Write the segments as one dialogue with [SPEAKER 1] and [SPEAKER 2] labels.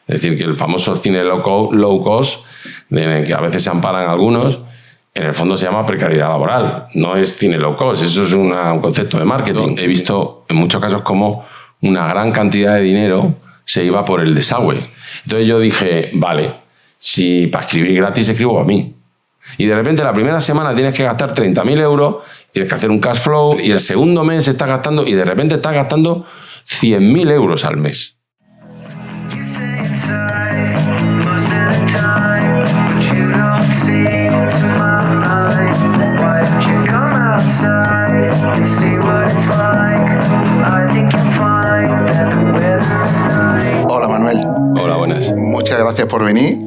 [SPEAKER 1] Es decir, que el famoso cine low cost, en el que a veces se amparan algunos, en el fondo se llama precariedad laboral. No es cine low cost, eso es un concepto de marketing. He visto en muchos casos cómo una gran cantidad de dinero se iba por el desagüe. Entonces yo dije, vale, si para escribir gratis escribo a mí. Y de repente la primera semana tienes que gastar 30.000 euros, tienes que hacer un cash flow, y el segundo mes estás gastando, y de repente estás gastando 100.000 euros al mes.
[SPEAKER 2] Hola Manuel.
[SPEAKER 1] Hola, buenas.
[SPEAKER 2] Muchas gracias por venir.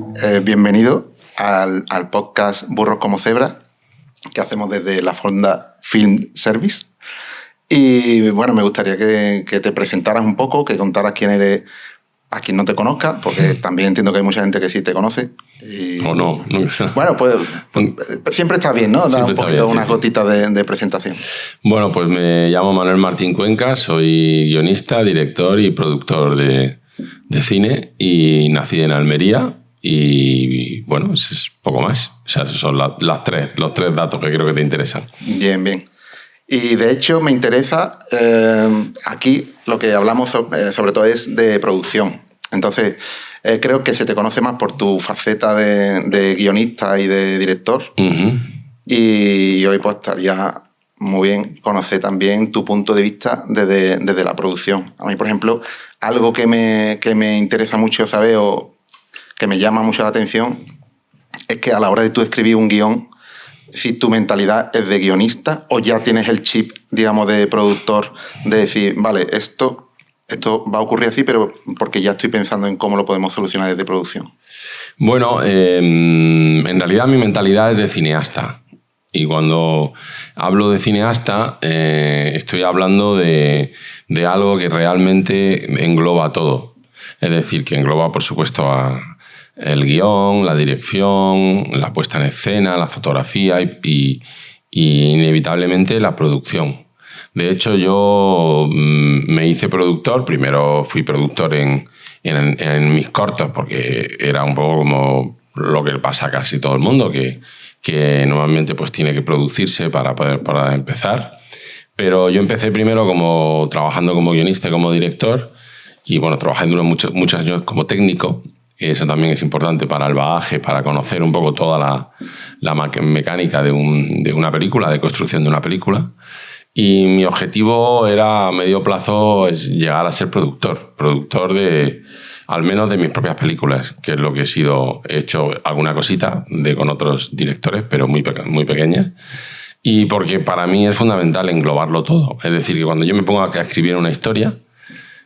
[SPEAKER 2] Bienvenido al podcast Burros como Cebras, que hacemos desde la Fonda Film Service. Y bueno, me gustaría que te presentaras un poco, que contaras quién eres a quien no te conozca, porque también entiendo que hay mucha gente que sí te conoce.
[SPEAKER 1] O no.
[SPEAKER 2] Bueno, pues siempre está bien, ¿no? Da un poquito,
[SPEAKER 1] bien,
[SPEAKER 2] unas gotitas de presentación.
[SPEAKER 1] Bueno, pues me llamo Manuel Martín Cuenca, soy guionista, director y productor de cine, y nací en Almería. Y bueno, eso es poco más. O sea, esos son los tres datos que creo que te interesan.
[SPEAKER 2] Bien. Y de hecho me interesa, aquí lo que hablamos sobre todo es de producción. Entonces, creo que se te conoce más por tu faceta de guionista y de director.
[SPEAKER 1] Uh-huh.
[SPEAKER 2] Y hoy pues estaría muy bien conocer también tu punto de vista desde la producción. A mí, por ejemplo, algo que me interesa mucho saber o que me llama mucho la atención es que a la hora de tú escribir un guión, si tu mentalidad es de guionista o ya tienes el chip, digamos, de productor, de decir, vale, esto va a ocurrir así, pero porque ya estoy pensando en cómo lo podemos solucionar desde producción.
[SPEAKER 1] Bueno, en realidad mi mentalidad es de cineasta. Y cuando hablo de cineasta, estoy hablando de algo que realmente engloba todo. Es decir, que engloba, por supuesto, el guión, la dirección, la puesta en escena, la fotografía y inevitablemente la producción. De hecho, yo me hice productor. Primero fui productor en mis cortos, porque era un poco como lo que pasa a casi todo el mundo, que normalmente pues tiene que producirse para empezar. Pero yo empecé primero trabajando como guionista y como director, y bueno, trabajé durante muchos años como técnico. Eso también es importante para el bagaje, para conocer un poco toda la mecánica de una película, de construcción de una película. Y mi objetivo era a medio plazo llegar a ser productor al menos de mis propias películas, que es lo que he hecho alguna cosita con otros directores, pero muy pequeñas. Y porque para mí es fundamental englobarlo todo. Es decir, que cuando yo me pongo a escribir una historia,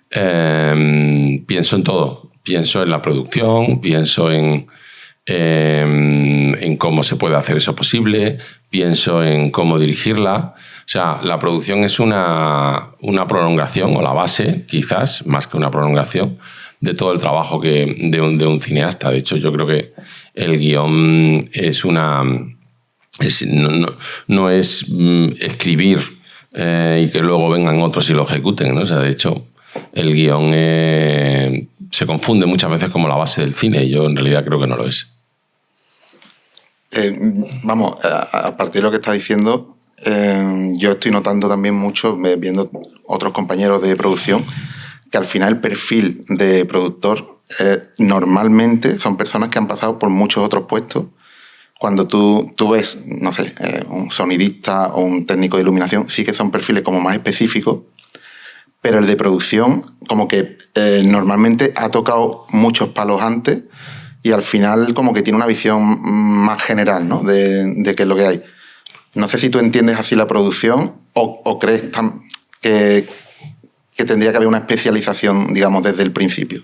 [SPEAKER 1] pienso en todo. Pienso en la producción, pienso en cómo se puede hacer eso posible, pienso en cómo dirigirla. O sea, la producción es una prolongación, o la base, quizás, más que una prolongación, de todo el trabajo de un cineasta. De hecho, yo creo que el guión no es escribir y que luego vengan otros y lo ejecuten, ¿no? O sea, de hecho, el guión se confunde muchas veces como la base del cine, y yo en realidad creo que no lo es.
[SPEAKER 2] A partir de lo que estás diciendo, yo estoy notando también mucho, viendo otros compañeros de producción, que al final el perfil de productor normalmente son personas que han pasado por muchos otros puestos. Cuando tú ves, no sé, un sonidista o un técnico de iluminación, sí que son perfiles como más específicos, pero el de producción como que normalmente ha tocado muchos palos antes y al final como que tiene una visión más general, ¿no? de qué es lo que hay. No sé si tú entiendes así la producción o crees que tendría que haber una especialización, digamos, desde el principio.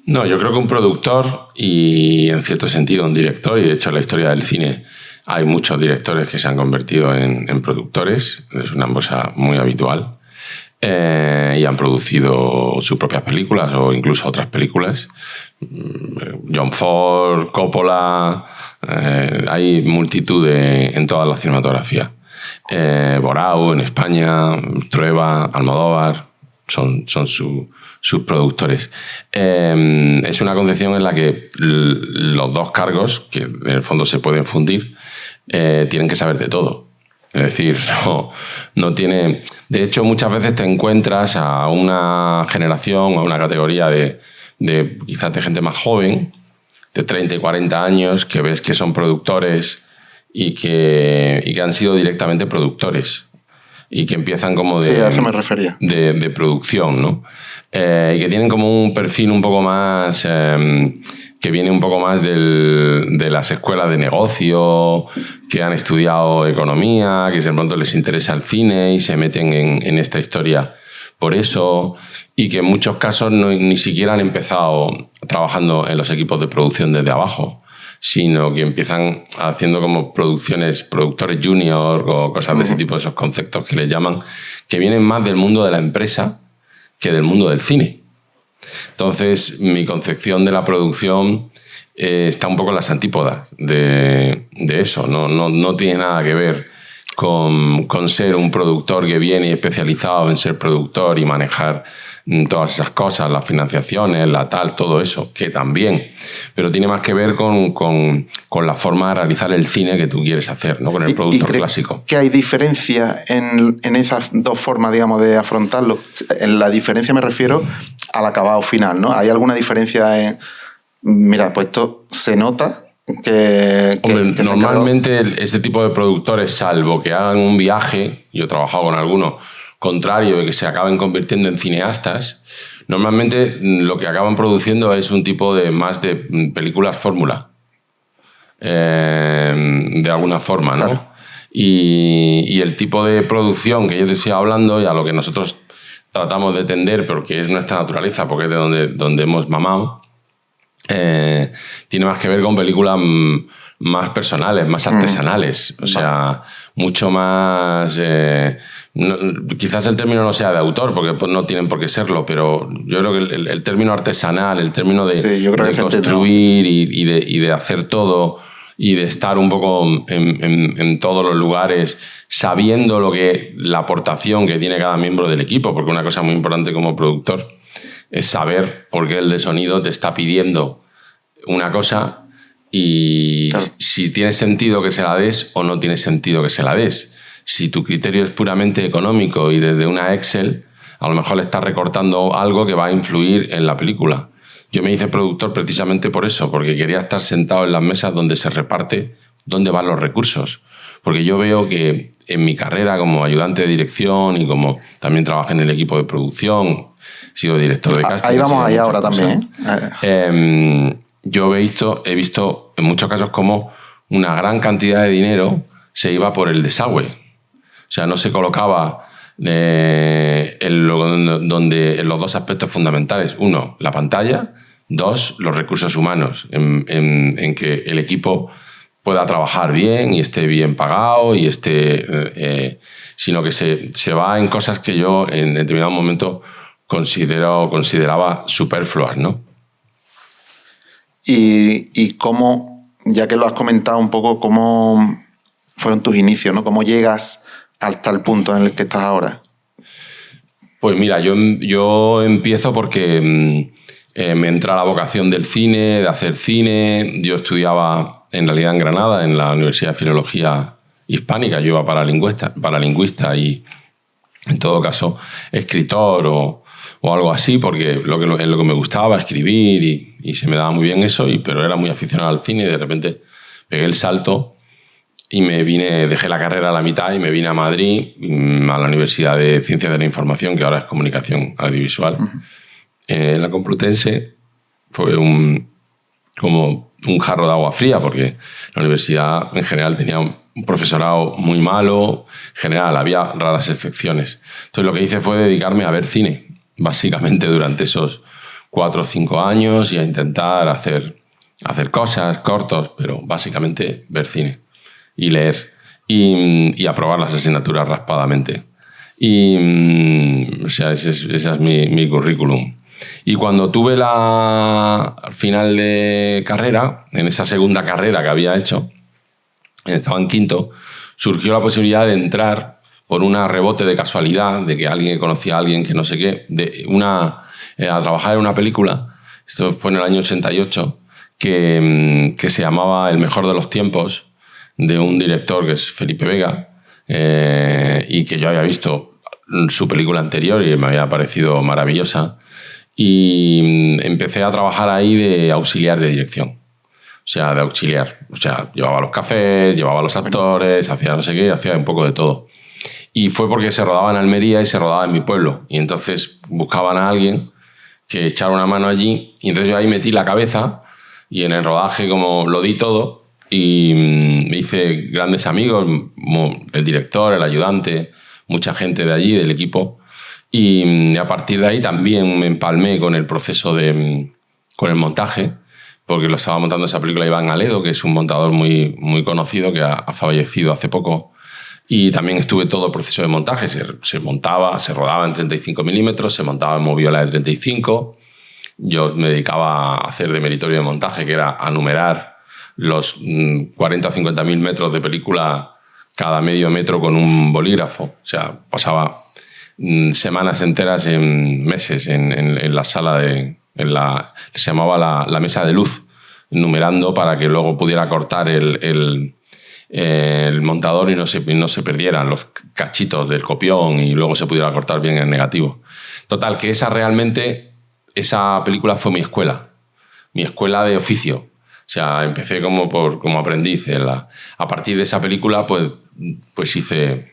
[SPEAKER 1] No, yo creo que un productor y, en cierto sentido, un director, y de hecho en la historia del cine hay muchos directores que se han convertido en productores, es una cosa muy habitual, y han producido sus propias películas o incluso otras películas. John Ford, Coppola, hay multitud en toda la cinematografía. Borau en España, Trueba, Almodóvar, son sus productores. Es una concepción en la que los dos cargos, que en el fondo se pueden fundir, tienen que saber de todo. Es decir, no tiene... De hecho, muchas veces te encuentras a una generación, a una categoría de quizás de gente más joven, de 30 y 40 años, que ves que son productores y que han sido directamente productores y que empiezan como
[SPEAKER 2] sí, a eso me refería.
[SPEAKER 1] de producción, ¿no? Y que tienen como un perfil un poco más... que viene un poco más de las escuelas de negocio, que han estudiado economía, que de pronto les interesa el cine y se meten en esta historia por eso, y que en muchos casos ni siquiera han empezado trabajando en los equipos de producción desde abajo, sino que empiezan haciendo como productores junior o cosas de ese tipo, esos conceptos que les llaman, que vienen más del mundo de la empresa que del mundo del cine. Entonces, mi concepción de la producción está un poco en las antípodas de eso. No tiene nada que ver con ser un productor que viene especializado en ser productor y manejar todas esas cosas, las financiaciones, todo eso, que también. Pero tiene más que ver con la forma de realizar el cine que tú quieres hacer, ¿no? Con el productor clásico.
[SPEAKER 2] ¿Que hay diferencia en esas dos formas, digamos, de afrontarlo? En la diferencia me refiero al acabado final, ¿no? ¿Hay alguna diferencia en... Mira, pues esto se nota que
[SPEAKER 1] normalmente ese tipo de productores, salvo que hagan un viaje, yo he trabajado con algunos, contrario, y que se acaben convirtiendo en cineastas, normalmente lo que acaban produciendo es un tipo de películas fórmula, de alguna forma, ¿no? Claro. Y el tipo de producción que yo te estoy hablando y a lo que nosotros tratamos de tender, pero que es nuestra naturaleza, porque es de donde hemos mamado, tiene más que ver con películas más personales, más artesanales, o sea, mucho más... quizás el término no sea de autor, porque pues, no tienen por qué serlo, pero yo creo que el término artesanal, el término de construir y de hacer todo y de estar un poco en todos los lugares, sabiendo la aportación que tiene cada miembro del equipo, porque una cosa muy importante como productor es saber por qué el de sonido te está pidiendo una cosa y claro, si tiene sentido que se la des o no tiene sentido que se la des. Si tu criterio es puramente económico y desde una Excel, a lo mejor le estás recortando algo que va a influir en la película. Yo me hice productor precisamente por eso, porque quería estar sentado en las mesas donde se reparte dónde van los recursos. Porque yo veo que en mi carrera como ayudante de dirección y como también trabajé en el equipo de producción, he sido director de casting.
[SPEAKER 2] Ahí vamos allá ahora también.
[SPEAKER 1] Yo he visto en muchos casos como una gran cantidad de dinero se iba por el desagüe. O sea, no se colocaba en los dos aspectos fundamentales. Uno, la pantalla. Dos, los recursos humanos, en que el equipo pueda trabajar bien y esté bien pagado y sino que se va en cosas que yo en determinado momento consideraba superfluas, ¿no?
[SPEAKER 2] Y cómo, ya que lo has comentado un poco, cómo fueron tus inicios, ¿no? ¿Cómo llegas hasta el punto en el que estás ahora?
[SPEAKER 1] Pues mira, yo empiezo porque me entra la vocación del cine, de hacer cine. Yo estudiaba en realidad en Granada, en la Universidad de Filología Hispánica. Yo iba paralingüista y, en todo caso, escritor o algo así, porque es lo que me gustaba, escribir y se me daba muy bien eso, pero era muy aficionado al cine y de repente pegué el salto y dejé la carrera a la mitad y me vine a Madrid, a la Universidad de Ciencias de la Información, que ahora es Comunicación Audiovisual. En la Complutense fue como un jarro de agua fría, porque la universidad en general tenía un profesorado muy malo, en general había raras excepciones. Entonces lo que hice fue dedicarme a ver cine, básicamente durante esos 4 o 5 años y a intentar hacer cosas, cortos, pero básicamente ver cine y leer y aprobar las asignaturas raspadamente. O sea, ese es mi currículum. Y cuando tuve al final de carrera, en esa segunda carrera que había hecho, estaba en quinto, surgió la posibilidad de entrar por un rebote de casualidad, de que alguien conocía a alguien que no sé qué, a trabajar en una película, esto fue en el año 88, que se llamaba El mejor de los tiempos, de un director que es Felipe Vega, y que yo había visto su película anterior y me había parecido maravillosa. Y empecé a trabajar ahí de auxiliar de dirección. O sea, de auxiliar. O sea, llevaba los cafés, llevaba los actores, hacía no sé qué, hacía un poco de todo. Y fue porque se rodaba en Almería y se rodaba en mi pueblo. Y entonces buscaban a alguien que echara una mano allí. Y entonces yo ahí metí la cabeza y en el rodaje como lo di todo y me hice grandes amigos, el director, el ayudante, mucha gente de allí, del equipo. Y a partir de ahí también me empalmé con el proceso con el montaje, porque lo estaba montando esa película Iván Aledo, que es un montador muy, muy conocido que ha fallecido hace poco. Y también estuve todo el proceso de montaje. Se montaba, se rodaba en 35 milímetros, se montaba en moviola de 35. Yo me dedicaba a hacer de meritorio de montaje, que era a numerar los 40 o 50 mil metros de película cada medio metro con un bolígrafo. O sea, pasaba semanas enteras, en meses, en la sala se llamaba la mesa de luz, numerando para que luego pudiera cortar el montador y no se perdieran los cachitos del copión y luego se pudiera cortar bien el negativo. Total, que esa película fue mi escuela de oficio. O sea, empecé como aprendiz. A partir de esa película, pues hice...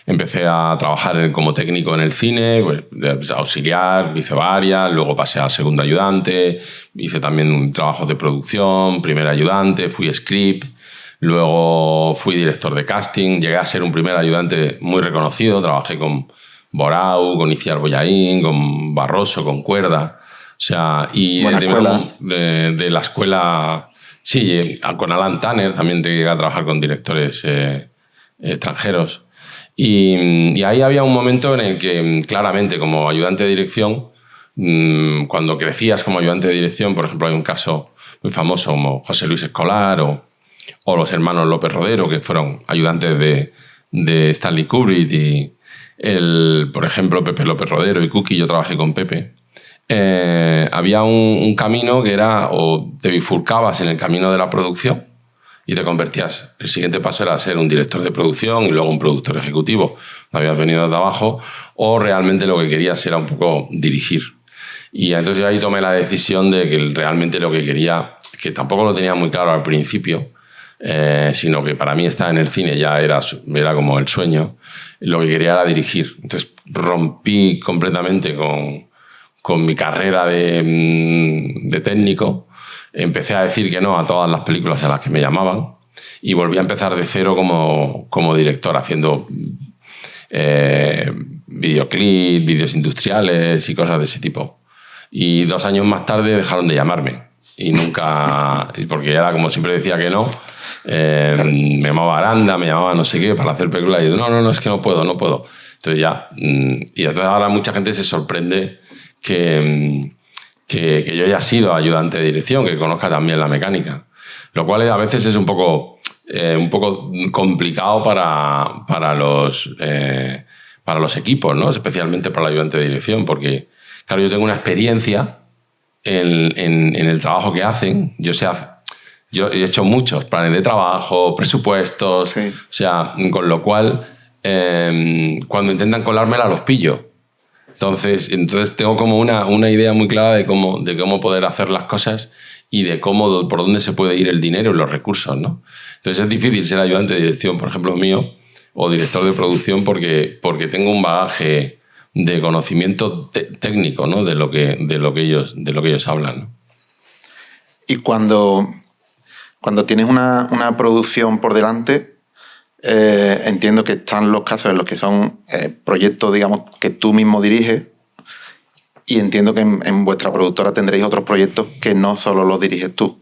[SPEAKER 1] empecé a trabajar como técnico en el cine, pues, auxiliar, hice varias, luego pasé a segundo ayudante, hice también trabajos de producción, primer ayudante, fui script, luego fui director de casting, llegué a ser un primer ayudante muy reconocido, trabajé con Borau, con Iciar Boyaín, con Barroso, con Cuerda, o sea, y de la escuela, sí, con Alan Tanner también llegué a trabajar con directores extranjeros. Y ahí había un momento en el que, claramente, como ayudante de dirección, cuando crecías como ayudante de dirección, por ejemplo, hay un caso muy famoso como José Luis Escolar o los hermanos López Rodero, que fueron ayudantes de Stanley Kubrick, y por ejemplo, Pepe López Rodero y Cookie, yo trabajé con Pepe. Había un camino que era, o te bifurcabas en el camino de la producción y te convertías. El siguiente paso era ser un director de producción y luego un productor ejecutivo. No habías venido de abajo, o realmente lo que querías era un poco dirigir. Y entonces yo ahí tomé la decisión de que realmente lo que quería, que tampoco lo tenía muy claro al principio, sino que para mí estar en el cine ya era como el sueño, lo que quería era dirigir. Entonces rompí completamente con mi carrera de técnico. Empecé a decir que no a todas las películas a las que me llamaban y volví a empezar de cero como director, haciendo videoclips, vídeos industriales y cosas de ese tipo. Y 2 años más tarde dejaron de llamarme. Y nunca... porque era como siempre decía que no. Me llamaba Aranda, me llamaba no sé qué para hacer películas. Y yo, no, es que no puedo. Entonces ya... y entonces ahora mucha gente se sorprende que yo haya sido ayudante de dirección, que conozca también la mecánica. Lo cual a veces es un poco complicado para los equipos, ¿no? Especialmente para el ayudante de dirección, porque, claro, yo tengo una experiencia en el trabajo que hacen. Yo he hecho muchos planes de trabajo, presupuestos, sí. O sea, con lo cual, cuando intentan colármela, los pillo. Entonces tengo como una idea muy clara de cómo poder hacer las cosas y de por dónde se puede ir el dinero y los recursos, ¿no? Entonces es difícil ser ayudante de dirección, por ejemplo, mío, o director de producción, porque tengo un bagaje de conocimiento técnico, ¿no? de lo que ellos hablan, ¿no?
[SPEAKER 2] Y cuando tienes una producción por delante, entiendo que están los casos en los que son proyectos, digamos, que tú mismo diriges, y entiendo que en vuestra productora tendréis otros proyectos que no solo los diriges tú.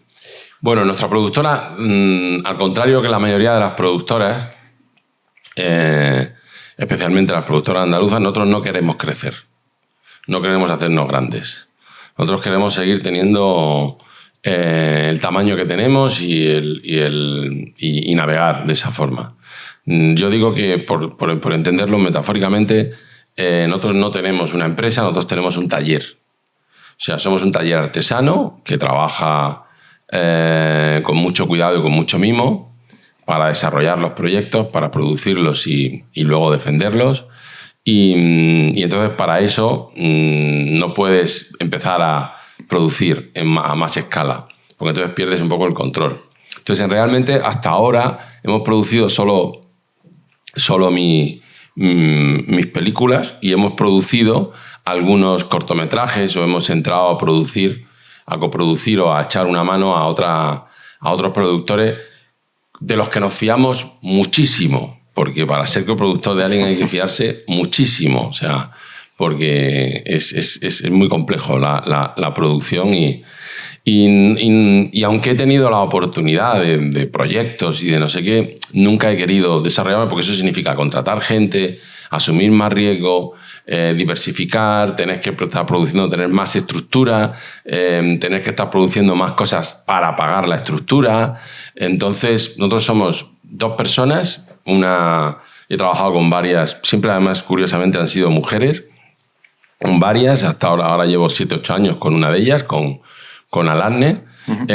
[SPEAKER 1] Bueno, nuestra productora, al contrario que la mayoría de las productoras, especialmente las productoras andaluzas, nosotros no queremos crecer. No queremos hacernos grandes. Nosotros queremos seguir teniendo el tamaño que tenemos y navegar de esa forma. Yo digo que, por entenderlo metafóricamente, nosotros no tenemos una empresa, nosotros tenemos un taller. O sea, somos un taller artesano que trabaja con mucho cuidado y con mucho mimo para desarrollar los proyectos, para producirlos y luego defenderlos. Y entonces para eso no puedes empezar a producir a más escala, porque entonces pierdes un poco el control. Entonces realmente hasta ahora hemos producido solo mis películas y hemos producido algunos cortometrajes o hemos entrado a coproducir o a echar una mano a otros productores de los que nos fiamos muchísimo, porque para ser coproductor de alguien hay que fiarse muchísimo, o sea, porque es muy complejo la producción y aunque he tenido la oportunidad de proyectos y de no sé qué, nunca he querido desarrollarme porque eso significa contratar gente, asumir más riesgo, diversificar, tener que estar produciendo, tener más estructura, tener que estar produciendo más cosas para pagar la estructura. Entonces, nosotros somos 2 personas, he trabajado con varias, siempre además curiosamente han sido mujeres, con varias, hasta ahora llevo 7, 8 años con una de ellas, con Alarne. Uh-huh.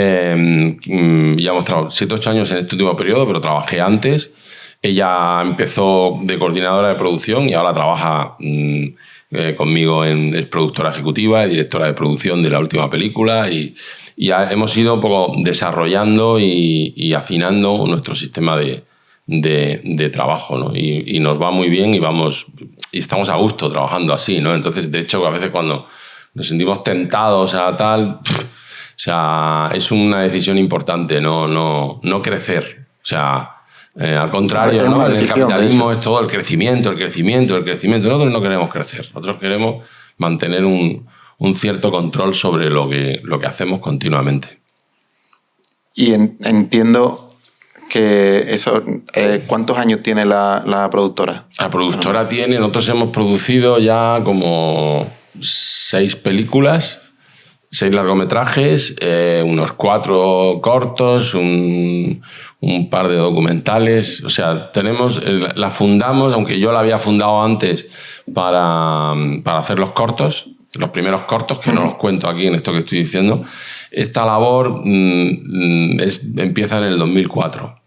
[SPEAKER 1] Llevamos 7, 8 años en este último periodo, pero trabajé antes. Ella empezó de coordinadora de producción y ahora trabaja conmigo, es productora ejecutiva, es directora de producción de la última película y hemos ido un poco desarrollando y afinando nuestro sistema de trabajo, ¿no? Y nos va muy bien y estamos a gusto trabajando así, ¿no? Entonces, de hecho, a veces cuando nos sentimos tentados a tal, o sea, es una decisión importante, no crecer, o sea, al contrario, ¿no? En el capitalismo es todo el crecimiento. Nosotros no queremos crecer. Nosotros queremos mantener un cierto control sobre lo que hacemos continuamente.
[SPEAKER 2] Y entiendo que eso... ¿cuántos años tiene la productora?
[SPEAKER 1] La productora nosotros hemos producido ya como 6 películas, 6 largometrajes, unos 4 cortos, un par de documentales. O sea, la fundamos, aunque yo la había fundado antes para hacer los cortos, los primeros cortos, que no los cuento aquí en esto que estoy diciendo. Esta labor empieza en el 2004.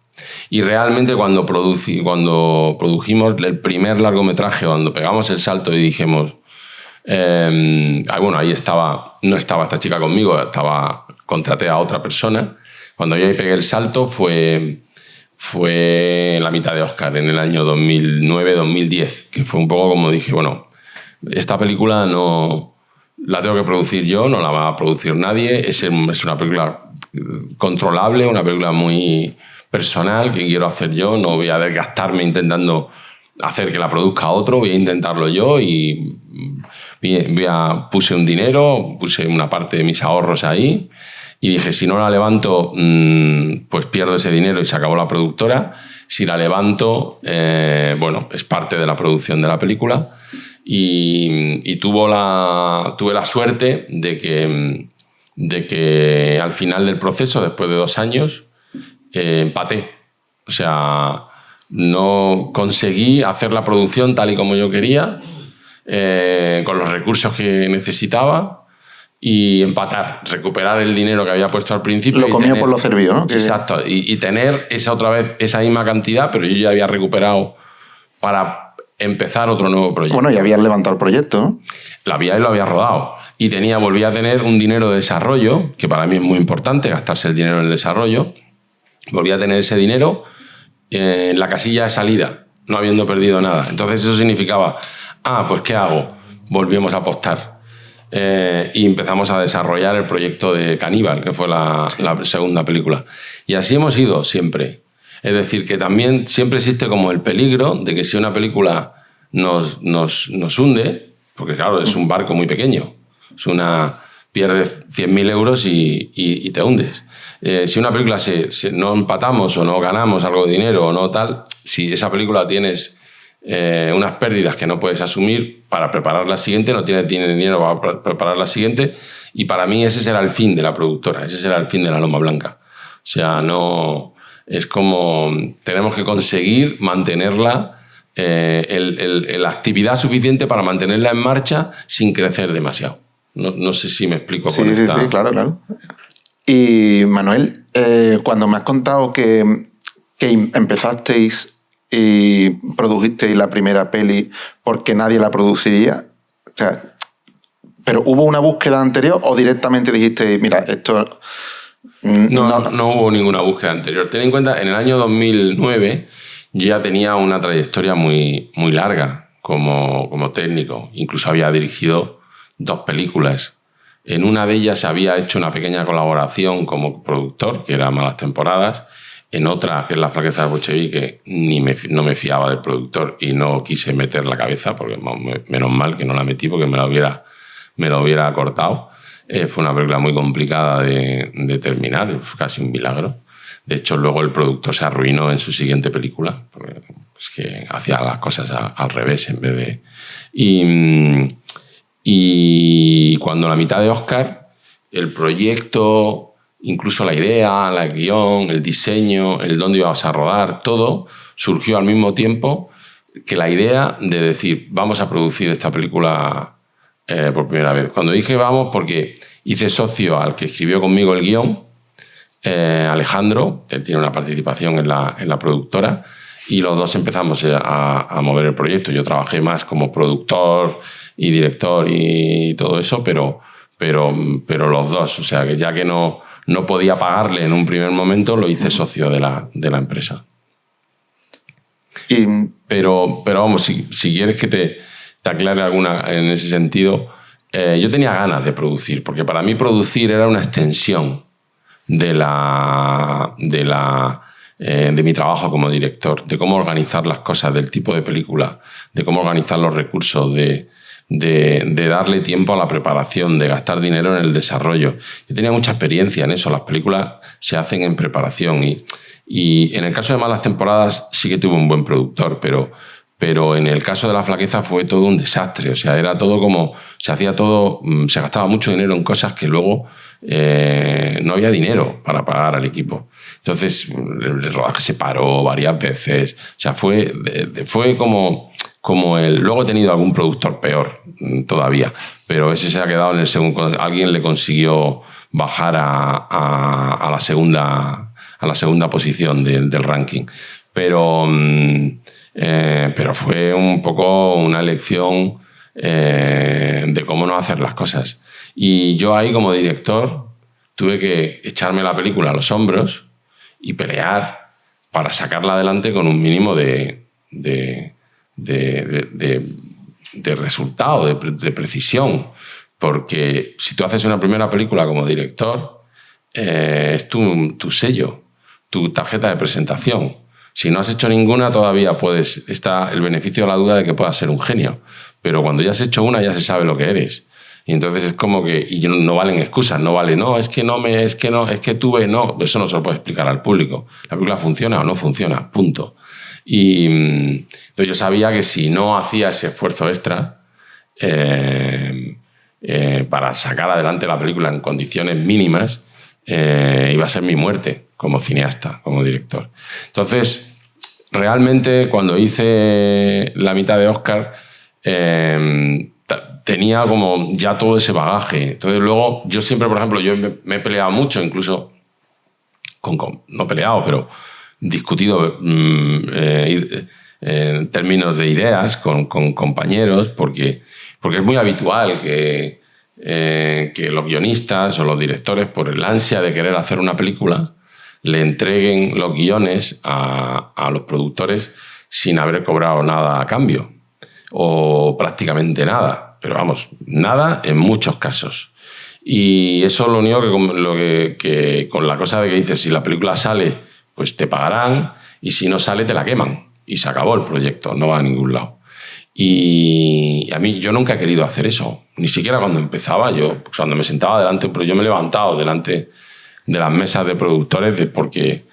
[SPEAKER 1] Y realmente cuando produjimos el primer largometraje, cuando pegamos el salto y dijimos... ahí no estaba esta chica conmigo, contraté a otra persona. Cuando yo ahí pegué el salto fue en la mitad de Oscar, en el año 2009-2010, que fue un poco como dije, bueno, esta película no la tengo que producir yo, no la va a producir nadie, es una película controlable, una película muy personal que quiero hacer yo, no voy a desgastarme intentando hacer que la produzca otro, voy a intentarlo yo y puse un dinero, puse una parte de mis ahorros ahí y dije, si no la levanto, pues pierdo ese dinero y se acabó la productora. Si la levanto, bueno, es parte de la producción de la película y tuve la suerte de que al final del proceso, después de 2 años, empaté. O sea, no conseguí hacer la producción tal y como yo quería, con los recursos que necesitaba y empatar, recuperar el dinero que había puesto al principio.
[SPEAKER 2] Lo comió por lo servido, ¿no?
[SPEAKER 1] Exacto, y tener esa misma cantidad, pero yo ya había recuperado para empezar otro nuevo proyecto.
[SPEAKER 2] Bueno, ya habías levantado el proyecto, ¿no?
[SPEAKER 1] Lo había rodado. Y volví a tener un dinero de desarrollo, que para mí es muy importante, gastarse el dinero en el desarrollo. Volví a tener ese dinero en la casilla de salida, no habiendo perdido nada. Entonces eso significaba... pues ¿qué hago? Volvimos a apostar. Y empezamos a desarrollar el proyecto de Caníbal, que fue la segunda película. Y así hemos ido siempre. Es decir, que también siempre existe como el peligro de que si una película nos hunde, porque claro, es un barco muy pequeño, pierdes 100.000 euros y te hundes. Si una película no empatamos o no ganamos algo de dinero o no tal, si esa película tienes... unas pérdidas que no puedes asumir para preparar la siguiente, no tienes dinero para preparar la siguiente, y para mí ese será el fin de la productora, ese será el fin de la Loma Blanca. O sea, no es como tenemos que conseguir mantenerla la actividad suficiente para mantenerla en marcha sin crecer demasiado. No sé si me explico con esta...
[SPEAKER 2] Sí, claro, claro. Y Manuel, cuando me has contado que empezasteis y produjisteis la primera peli porque nadie la produciría, o sea, ¿pero hubo una búsqueda anterior o directamente dijiste, mira, esto...
[SPEAKER 1] No hubo ninguna búsqueda anterior. Ten en cuenta, en el año 2009 yo ya tenía una trayectoria muy, muy larga como técnico. Incluso había dirigido 2 películas. En una de ellas había hecho una pequeña colaboración como productor, que era Malas temporadas. En otra, que es La flaqueza del bolchevique, no me fiaba del productor y no quise meter la cabeza, porque menos mal que no la metí porque me la hubiera cortado. Fue una película muy complicada de terminar, fue casi un milagro. De hecho, luego el productor se arruinó en su siguiente película, porque es que hacía las cosas al revés en vez de... Y cuando la mitad de Oscar, el proyecto, incluso la idea, el guión, el diseño, el dónde íbamos a rodar, todo surgió al mismo tiempo que la idea de decir, vamos a producir esta película por primera vez. Cuando dije vamos, porque hice socio al que escribió conmigo el guión, Alejandro, que tiene una participación en la productora, y los dos empezamos a mover el proyecto. Yo trabajé más como productor y director y todo eso, pero los dos. O sea, que ya que no podía pagarle en un primer momento, lo hice socio de la empresa. Pero vamos, si quieres que te aclare alguna en ese sentido, yo tenía ganas de producir, porque para mí producir era una extensión de mi trabajo como director, de cómo organizar las cosas, del tipo de película, de cómo organizar los recursos, de darle tiempo a la preparación, de gastar dinero en el desarrollo. Yo tenía mucha experiencia en eso. Las películas se hacen en preparación y en el caso de Malas temporadas sí que tuve un buen productor, pero en el caso de La flaqueza fue todo un desastre. O sea, era todo como... Se hacía todo... Se gastaba mucho dinero en cosas que luego no había dinero para pagar al equipo. Entonces, el rodaje se paró varias veces. O sea, fue como luego he tenido algún productor peor todavía, pero ese se ha quedado en el segundo. Alguien le consiguió bajar a la segunda posición del ranking. Pero fue un poco una lección de cómo no hacer las cosas. Y yo ahí, como director, tuve que echarme la película a los hombros y pelear para sacarla adelante con un mínimo de resultado, de precisión. Porque si tú haces una primera película como director, es tu sello, tu tarjeta de presentación. Si no has hecho ninguna, todavía está el beneficio de la duda de que puedas ser un genio. Pero cuando ya has hecho una, ya se sabe lo que eres. Y entonces es como que... Y no valen excusas, no vale... No, es que tuve... No, eso no se lo puedes explicar al público. La película funciona o no funciona, punto. Y entonces yo sabía que si no hacía ese esfuerzo extra para sacar adelante la película en condiciones mínimas, iba a ser mi muerte como cineasta, como director. Entonces, realmente, cuando hice la mitad de Oscar, tenía como ya todo ese bagaje. Entonces, luego, yo siempre, por ejemplo, yo me he peleado mucho, incluso no peleado, pero discutido en términos de ideas con compañeros, porque es muy habitual que los guionistas o los directores, por el ansia de querer hacer una película, le entreguen los guiones a los productores sin haber cobrado nada a cambio, o prácticamente nada, pero vamos, nada en muchos casos. Y eso es lo único que con la cosa de que dices, si la película sale, pues te pagarán, y si no sale, te la queman. Y se acabó el proyecto, no va a ningún lado. Y a mí, yo nunca he querido hacer eso. Ni siquiera cuando empezaba, cuando me sentaba delante, pero yo me he levantado delante de las mesas de productores porque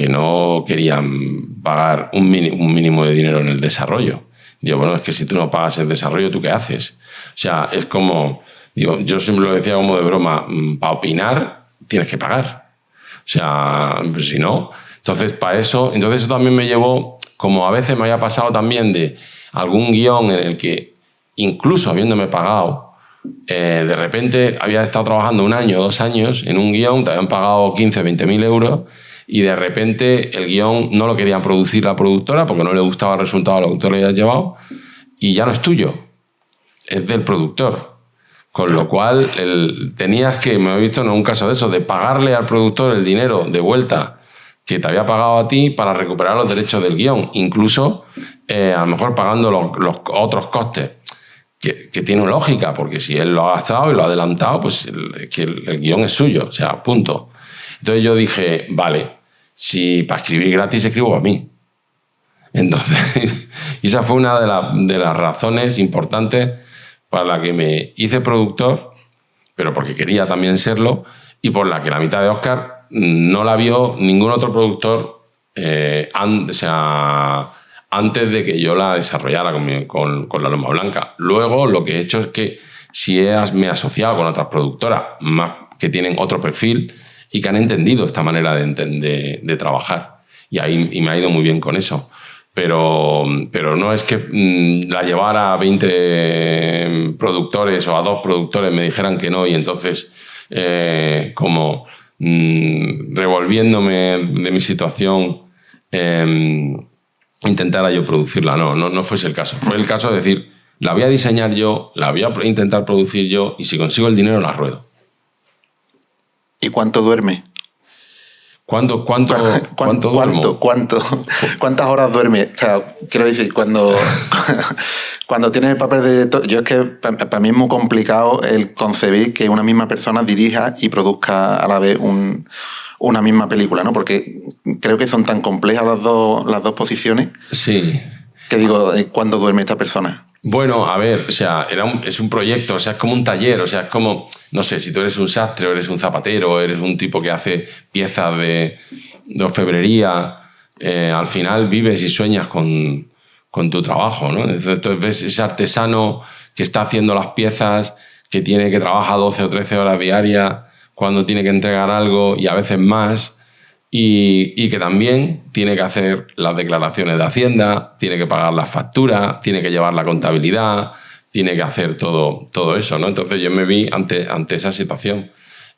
[SPEAKER 1] no querían pagar un mínimo de dinero en el desarrollo. Digo, bueno, es que si tú no pagas el desarrollo, ¿tú qué haces? O sea, es como... Digo, yo siempre lo decía como de broma, para opinar tienes que pagar. O sea, si no... Entonces, para eso... Entonces, eso también me llevó como a veces me había pasado también de algún guión en el que, incluso habiéndome pagado, de repente había estado trabajando 1 año, 2 años en un guión, te habían pagado 15, 20.000 euros y de repente el guión no lo querían producir la productora porque no le gustaba el resultado de lo que tú le habías llevado y ya no es tuyo, es del productor. Con lo cual tenías que, me he visto en un caso de eso, de pagarle al productor el dinero de vuelta que te había pagado a ti para recuperar los derechos del guión, incluso a lo mejor pagando los otros costes, que tiene lógica, porque si él lo ha gastado y lo ha adelantado, pues el guión es suyo, o sea, punto. Entonces yo dije, vale, si para escribir gratis escribo a mí. Entonces, y esa fue una de las razones importantes para la que me hice productor, pero porque quería también serlo, y por la que la mitad de Oscar no la vio ningún otro productor antes de que yo la desarrollara con la Loma Blanca. Luego lo que he hecho es que me he asociado con otras productoras más que tienen otro perfil y que han entendido esta manera de trabajar. Y me ha ido muy bien con eso. Pero no es que la llevara a 20 productores o a 2 productores me dijeran que no y entonces como revolviéndome de mi situación intentara yo producirla. No fuese el caso. Fue el caso de decir, la voy a diseñar yo, la voy a intentar producir yo y si consigo el dinero la ruedo.
[SPEAKER 2] ¿Y cuánto duerme?
[SPEAKER 1] ¿Cuánto duermo?
[SPEAKER 2] ¿Cuántas horas duerme? O sea, quiero decir, cuando tienes el papel de director, yo es que para mí es muy complicado el concebir que una misma persona dirija y produzca a la vez una misma película, ¿no? Porque creo que son tan complejas las dos posiciones.
[SPEAKER 1] Sí.
[SPEAKER 2] Que digo, ¿cuándo duerme esta persona?
[SPEAKER 1] Bueno, a ver, o sea, es un proyecto, o sea, es como un taller, o sea, es como, no sé, si tú eres un sastre o eres un zapatero, o eres un tipo que hace piezas de orfebrería, al final vives y sueñas con tu trabajo, ¿no? Entonces ves ese artesano que está haciendo las piezas, que trabaja 12 o 13 horas diarias cuando tiene que entregar algo y a veces más, y que también tiene que hacer las declaraciones de Hacienda, tiene que pagar las facturas, tiene que llevar la contabilidad, tiene que hacer todo eso, ¿no? Entonces yo me vi ante esa situación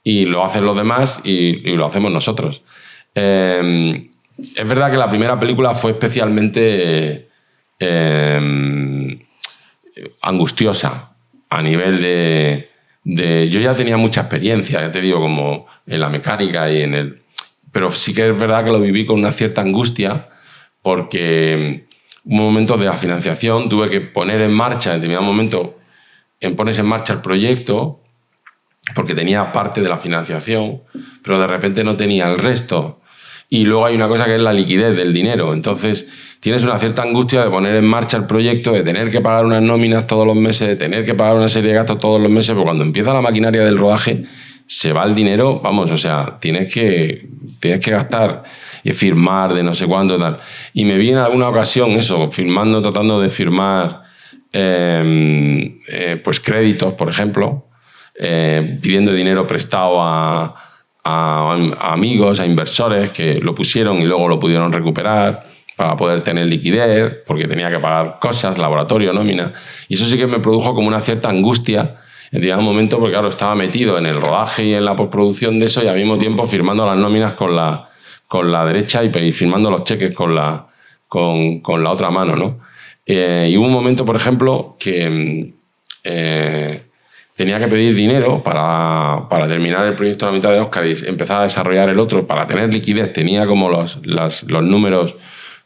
[SPEAKER 1] y lo hacen los demás y lo hacemos nosotros. Es verdad que la primera película fue especialmente angustiosa a nivel de... Yo ya tenía mucha experiencia, ya te digo, como en la mecánica y en el... Pero sí que es verdad que lo viví con una cierta angustia porque un momento de la financiación tuve que poner en marcha, en determinado momento pones en marcha el proyecto porque tenía parte de la financiación, pero de repente no tenía el resto. Y luego hay una cosa que es la liquidez del dinero. Entonces tienes una cierta angustia de poner en marcha el proyecto, de tener que pagar unas nóminas todos los meses, de tener que pagar una serie de gastos todos los meses, porque cuando empieza la maquinaria del rodaje se va el dinero, vamos, o sea, tienes que gastar y firmar de no sé cuánto tal. Y me vi en alguna ocasión eso, tratando de firmar pues créditos, por ejemplo, pidiendo dinero prestado a amigos, a inversores que lo pusieron y luego lo pudieron recuperar para poder tener liquidez, porque tenía que pagar cosas, laboratorio, nómina. Y eso sí que me produjo como una cierta angustia en determinado momento, porque claro, estaba metido en el rodaje y en la postproducción de eso y al mismo tiempo firmando las nóminas con la derecha y firmando los cheques con la otra mano, ¿no? Y hubo un momento, por ejemplo, que tenía que pedir dinero para terminar el proyecto a la mitad de Oscar y empezar a desarrollar el otro. Para tener liquidez tenía como los números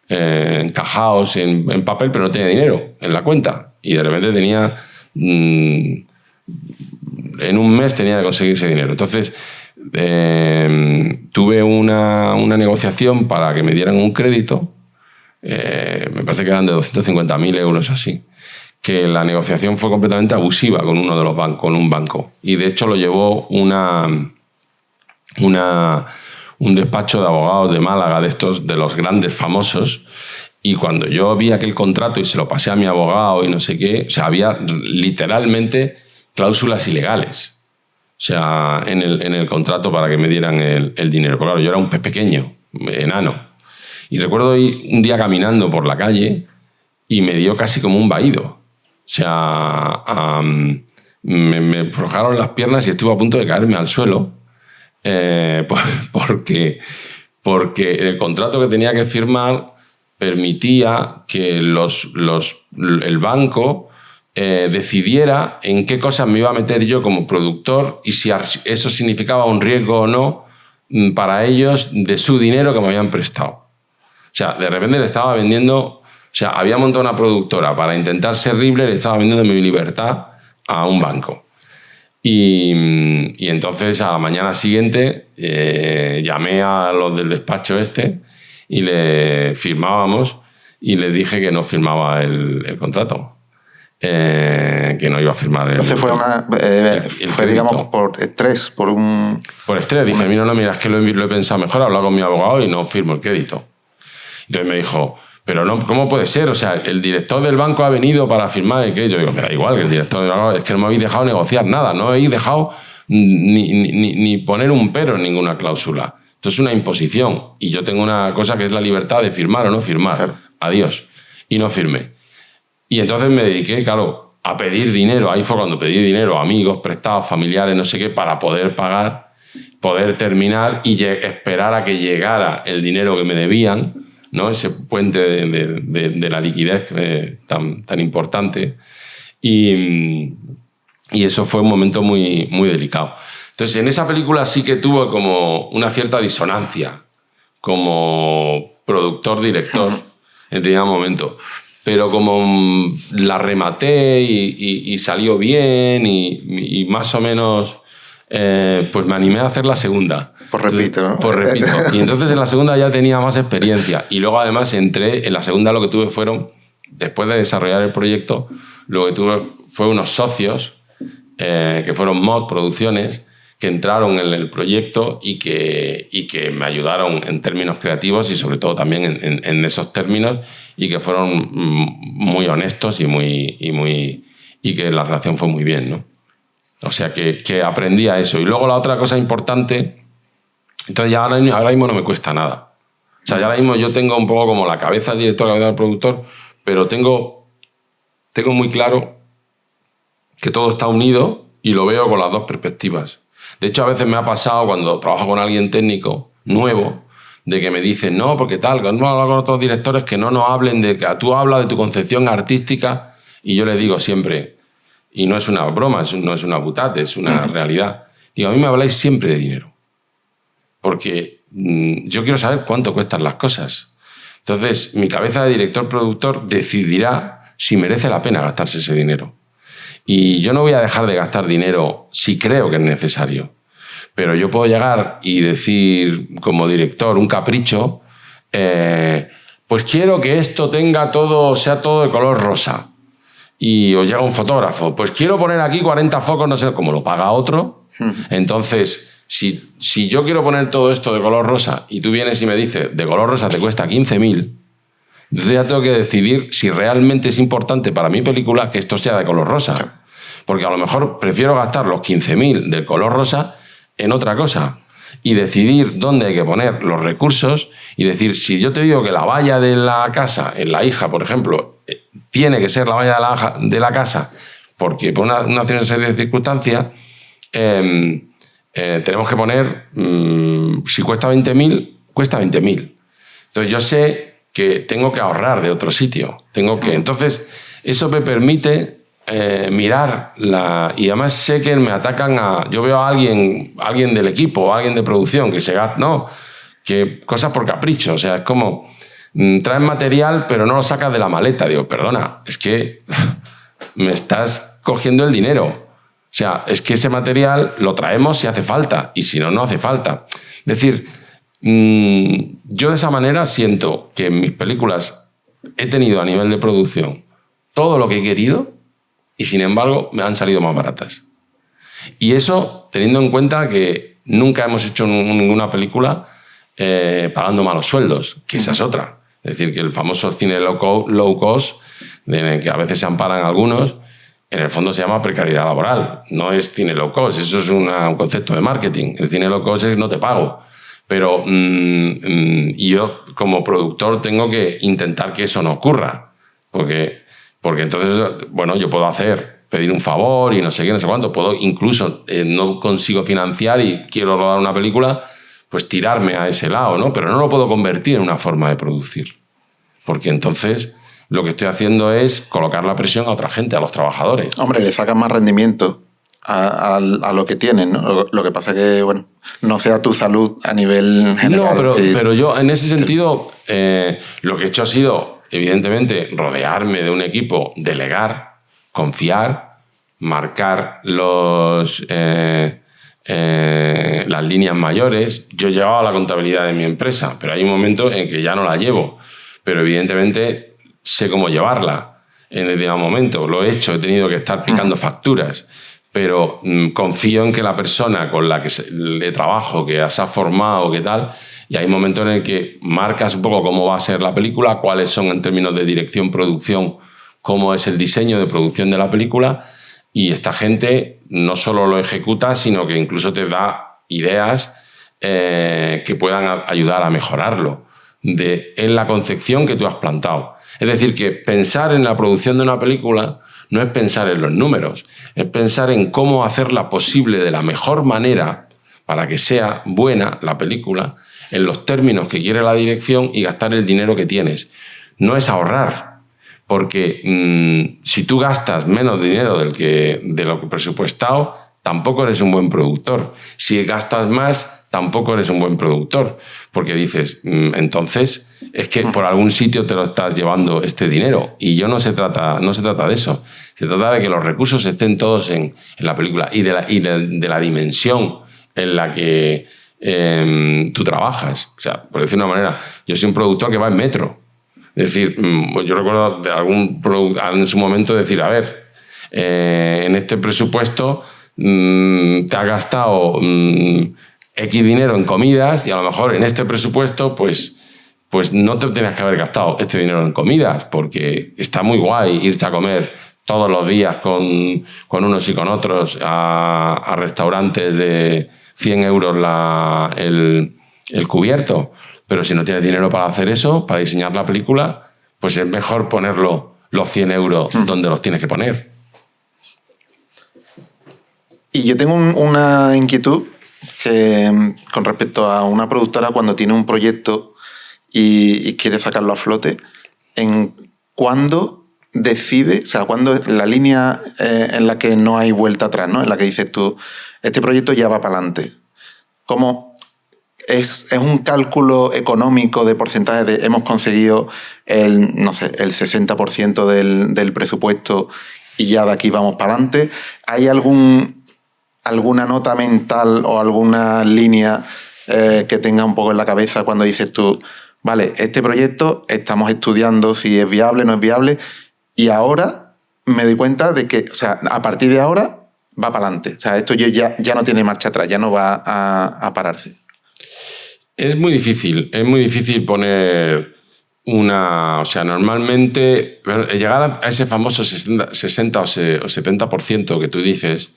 [SPEAKER 1] encajados en papel, pero no tenía dinero en la cuenta. Y de repente tenía... en un mes tenía que conseguir ese dinero. Entonces tuve una negociación para que me dieran un crédito, me parece que eran de 250.000 euros así, que la negociación fue completamente abusiva con uno de los bancos, con un banco. Y de hecho lo llevó un despacho de abogados de Málaga, de los grandes famosos. Y cuando yo vi aquel contrato y se lo pasé a mi abogado y no sé qué, o sea, había literalmente cláusulas ilegales, o sea, en el contrato para que me dieran el dinero. Porque claro, yo era un pez pequeño, enano. Y recuerdo ir un día caminando por la calle y me dio casi como un vaído. O sea, me aflojaron las piernas y estuve a punto de caerme al suelo porque el contrato que tenía que firmar permitía que el banco decidiera en qué cosas me iba a meter yo como productor y si eso significaba un riesgo o no para ellos de su dinero que me habían prestado. O sea, de repente le estaba vendiendo... O sea, había montado una productora para intentar ser libre, le estaba vendiendo mi libertad a un banco. Y entonces a la mañana siguiente llamé a los del despacho y le firmábamos y le dije que no firmaba el contrato. Que no iba a firmar
[SPEAKER 2] Entonces fue digamos, por estrés, por
[SPEAKER 1] estrés. Dije, mira, es que lo he pensado mejor, he hablado con mi abogado y no firmo el crédito. Entonces me dijo, pero no, ¿cómo puede ser? O sea, el director del banco ha venido para firmar el crédito. Digo, me da igual que el director del banco, es que no me habéis dejado negociar nada, no habéis dejado ni poner un pero en ninguna cláusula. Esto es una imposición y yo tengo una cosa que es la libertad de firmar o no firmar. Claro. Adiós. Y no firmé. Y entonces me dediqué, claro, a pedir dinero. Ahí fue cuando pedí dinero a amigos, prestados, familiares, no sé qué, para poder pagar, poder terminar y esperar a que llegara el dinero que me debían, ¿no? Ese puente de la liquidez tan importante. Y eso fue un momento muy, muy delicado. Entonces, en esa película sí que tuvo como una cierta disonancia como productor-director en determinado momento. Pero como la rematé y salió bien y más o menos pues me animé a hacer la segunda.
[SPEAKER 2] Pues repito, ¿no?
[SPEAKER 1] Pues repito. Y entonces en la segunda ya tenía más experiencia. Y luego además entré, en la segunda lo que tuve fueron, después de desarrollar el proyecto, lo que tuve fue unos socios que fueron Mod Producciones, que entraron en el proyecto y que me ayudaron en términos creativos y sobre todo también en esos términos y que fueron muy honestos y que la relación fue muy bien, ¿no? O sea, que aprendí a eso. Y luego la otra cosa importante, entonces ya ahora mismo no me cuesta nada. O sea, ya ahora mismo yo tengo un poco como la cabeza del director, la cabeza del productor, pero tengo muy claro que todo está unido y lo veo con las dos perspectivas. De hecho, a veces me ha pasado cuando trabajo con alguien técnico nuevo, de que me dicen, no, porque tal, que no hablo con otros directores que no nos hablen de que tú hablas de tu concepción artística, y yo les digo siempre, y no es una broma, no es una butade, es una realidad. Digo, a mí me habláis siempre de dinero, porque yo quiero saber cuánto cuestan las cosas. Entonces, mi cabeza de director-productor decidirá si merece la pena gastarse ese dinero. Y yo no voy a dejar de gastar dinero si creo que es necesario. Pero yo puedo llegar y decir, como director, un capricho, pues quiero que esto sea todo de color rosa. Y os llega un fotógrafo, pues quiero poner aquí 40 focos, no sé, como lo paga otro. Entonces, si yo quiero poner todo esto de color rosa y tú vienes y me dices, de color rosa te cuesta 15.000, entonces ya tengo que decidir si realmente es importante para mi película que esto sea de color rosa. Porque a lo mejor prefiero gastar los 15.000 del color rosa en otra cosa y decidir dónde hay que poner los recursos y decir, si yo te digo que la valla de la casa, en La Hija, por ejemplo, tiene que ser la valla de la casa porque por una serie de circunstancias tenemos que poner, si cuesta 20.000, cuesta 20.000. Entonces yo sé que tengo que ahorrar de otro sitio. Entonces, eso me permite mirar y además sé que me atacan yo veo a alguien del equipo, alguien de producción que se gasta, no, que cosas por capricho, o sea, es como traen material pero no lo sacas de la maleta. Digo, perdona, es que me estás cogiendo el dinero. O sea, es que ese material lo traemos si hace falta y si no, no hace falta. Es decir, yo de esa manera siento que en mis películas he tenido a nivel de producción todo lo que he querido y sin embargo me han salido más baratas. Y eso teniendo en cuenta que nunca hemos hecho ninguna película pagando malos sueldos, que esa es otra. Es decir, que el famoso cine low cost, en el que a veces se amparan algunos, en el fondo se llama precariedad laboral. No es cine low cost, eso es un concepto de marketing. El cine low cost es no te pago. Pero yo, como productor, tengo que intentar que eso no ocurra. Porque entonces, bueno, yo puedo pedir un favor y no sé qué, no sé cuánto. Puedo incluso, no consigo financiar y quiero rodar una película, pues tirarme a ese lado, ¿no? Pero no lo puedo convertir en una forma de producir. Porque entonces lo que estoy haciendo es colocar la presión a otra gente, a los trabajadores.
[SPEAKER 2] Hombre, le sacas más rendimiento a lo que tienen, ¿no? Lo que pasa que, bueno, no sea tu salud a nivel general.
[SPEAKER 1] No, pero yo en ese sentido lo que he hecho ha sido, evidentemente, rodearme de un equipo, delegar, confiar, marcar las líneas mayores. Yo llevaba la contabilidad de mi empresa, pero hay un momento en que ya no la llevo. Pero evidentemente sé cómo llevarla en determinado momento. Lo he hecho, he tenido que estar picando facturas. Pero confío en que la persona con la que le trabajo, que se ha formado, qué tal, y hay momentos en el que marcas un poco cómo va a ser la película, cuáles son en términos de dirección, producción, cómo es el diseño de producción de la película, y esta gente no solo lo ejecuta, sino que incluso te da ideas que puedan ayudar a mejorarlo en la concepción que tú has plantado. Es decir, que pensar en la producción de una película no es pensar en los números, es pensar en cómo hacerla posible de la mejor manera para que sea buena la película, en los términos que quiere la dirección y gastar el dinero que tienes. No es ahorrar, porque si tú gastas menos dinero de lo que presupuestado, tampoco eres un buen productor. Si gastas más, tampoco eres un buen productor, porque dices, entonces es que por algún sitio te lo estás llevando este dinero, y no se trata de eso. Se trata de que los recursos estén todos en la película y de la dimensión en la que tú trabajas. O sea, por decir una manera, yo soy un productor que va en metro. Es decir, yo recuerdo de algún productor en su momento decir, a ver, en este presupuesto te has gastado X dinero en comidas, y a lo mejor en este presupuesto pues no te tenías que haber gastado este dinero en comidas, porque está muy guay irse a comer todos los días con unos y con otros a restaurantes de 100 euros el cubierto. Pero si no tienes dinero para hacer eso, para diseñar la película, pues es mejor ponerlo los 100 euros donde los tienes que poner.
[SPEAKER 2] Y yo tengo una inquietud con respecto a una productora cuando tiene un proyecto y quiere sacarlo a flote, en cuándo decide, o sea, cuándo la línea en la que no hay vuelta atrás, ¿no? En la que dices tú, este proyecto ya va para adelante. ¿Cómo es un cálculo económico de porcentaje de hemos conseguido el 60% del presupuesto y ya de aquí vamos para adelante? ¿Hay alguna nota mental o alguna línea que tenga un poco en la cabeza cuando dices tú, vale, este proyecto estamos estudiando si es viable o no es viable, y ahora me doy cuenta de que, o sea, a partir de ahora va para adelante? O sea, esto ya no tiene marcha atrás, ya no va a pararse.
[SPEAKER 1] Es muy difícil poner una... O sea, normalmente llegar a ese famoso 60 o 70% que tú dices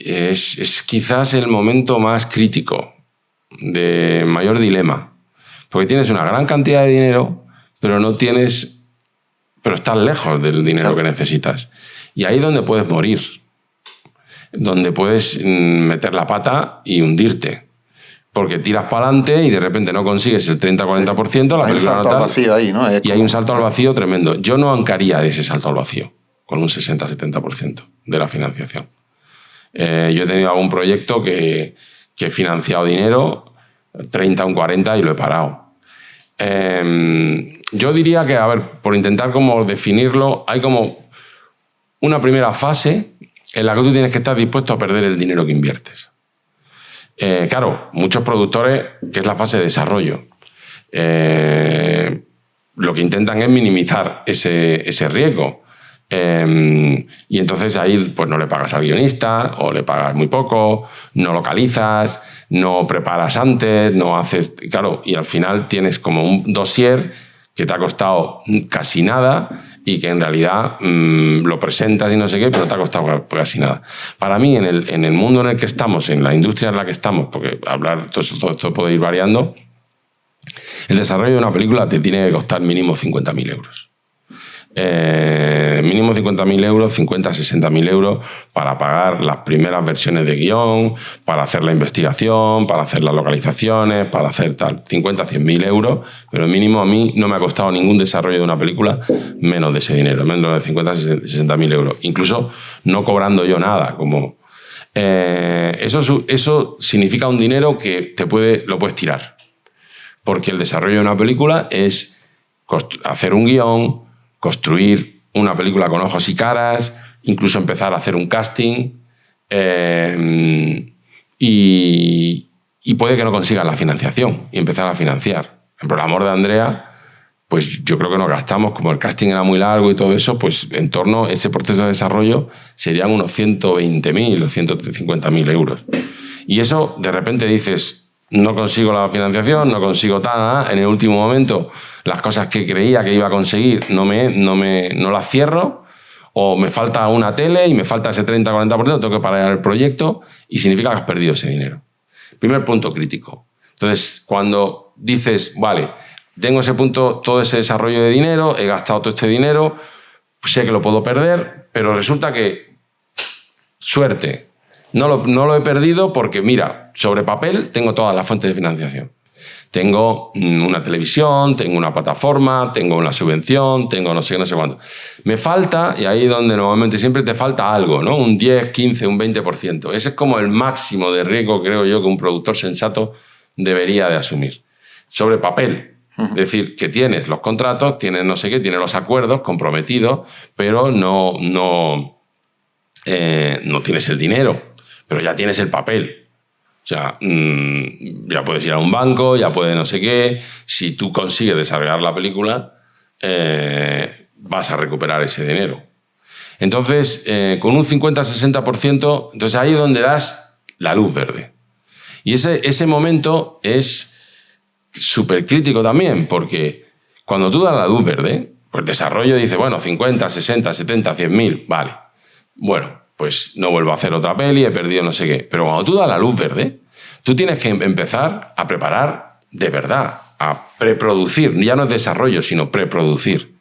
[SPEAKER 1] es quizás el momento más crítico, de mayor dilema. Porque tienes una gran cantidad de dinero, pero estás lejos del dinero que necesitas. Y ahí es donde puedes morir, donde puedes meter la pata y hundirte. Porque tiras para adelante y de repente no consigues el 30-40%, la película no tal. Hay un salto al vacío ahí, ¿no? Y hay un salto al vacío tremendo. Yo no ancaría de ese salto al vacío con un 60-70% de la financiación. Yo he tenido algún proyecto que he financiado dinero, 30 o un 40, y lo he parado. Yo diría que, a ver, por intentar como definirlo, hay como una primera fase en la que tú tienes que estar dispuesto a perder el dinero que inviertes. Claro, muchos productores, que es la fase de desarrollo, lo que intentan es minimizar ese riesgo. Y entonces ahí pues no le pagas al guionista, o le pagas muy poco, no localizas, no preparas antes, no haces... Claro, y al final tienes como un dossier que te ha costado casi nada y que en realidad lo presentas y no sé qué, pero no te ha costado casi nada. Para mí, en el mundo en el que estamos, en la industria en la que estamos, porque hablar todo esto puede ir variando, el desarrollo de una película te tiene que costar mínimo 50.000 euros. Mínimo 50.000 euros, 50, 60.000 euros para pagar las primeras versiones de guión, para hacer la investigación, para hacer las localizaciones, para hacer tal. 50, 100.000 euros, pero mínimo a mí no me ha costado ningún desarrollo de una película menos de ese dinero, menos de 50, 60.000 euros. Incluso no cobrando yo nada, como... eso significa un dinero que lo puedes tirar. Porque el desarrollo de una película es hacer un guión, construir una película con ojos y caras, incluso empezar a hacer un casting, y puede que no consigas la financiación y empezar a financiar. Por ejemplo, El amor de Andrea, pues yo creo que nos gastamos, como el casting era muy largo y todo eso, pues en torno a ese proceso de desarrollo serían unos 120.000 o 150.000 euros. Y eso, de repente dices, no consigo la financiación, no consigo tal, en el último momento las cosas que creía que iba a conseguir no las cierro, o me falta una tele y me falta ese 30-40%, tengo que parar el proyecto y significa que has perdido ese dinero. Primer punto crítico. Entonces, cuando dices, vale, tengo ese punto, todo ese desarrollo de dinero, he gastado todo este dinero, pues sé que lo puedo perder, pero resulta que, suerte, no lo he perdido porque, mira, sobre papel tengo todas las fuentes de financiación. Tengo una televisión, tengo una plataforma, tengo una subvención, tengo no sé qué, no sé cuánto. Me falta, y ahí es donde normalmente siempre te falta algo, ¿no? Un 10, 15, un 20%. Ese es como el máximo de riesgo, creo yo, que un productor sensato debería de asumir. Sobre papel. Es decir, que tienes los contratos, tienes no sé qué, tienes los acuerdos comprometidos, pero no tienes el dinero, pero ya tienes el papel. O sea, ya puedes ir a un banco, ya puedes no sé qué. Si tú consigues desarrollar la película, vas a recuperar ese dinero. Entonces, con un 50-60%, entonces ahí es donde das la luz verde. Y ese momento es súper crítico también, porque cuando tú das la luz verde, pues el desarrollo dice, bueno, 50, 60, 70, 100.000, vale. Bueno, pues no vuelvo a hacer otra peli, he perdido no sé qué. Pero cuando tú das la luz verde, tú tienes que empezar a preparar de verdad, a preproducir. Ya no es desarrollo, sino preproducir.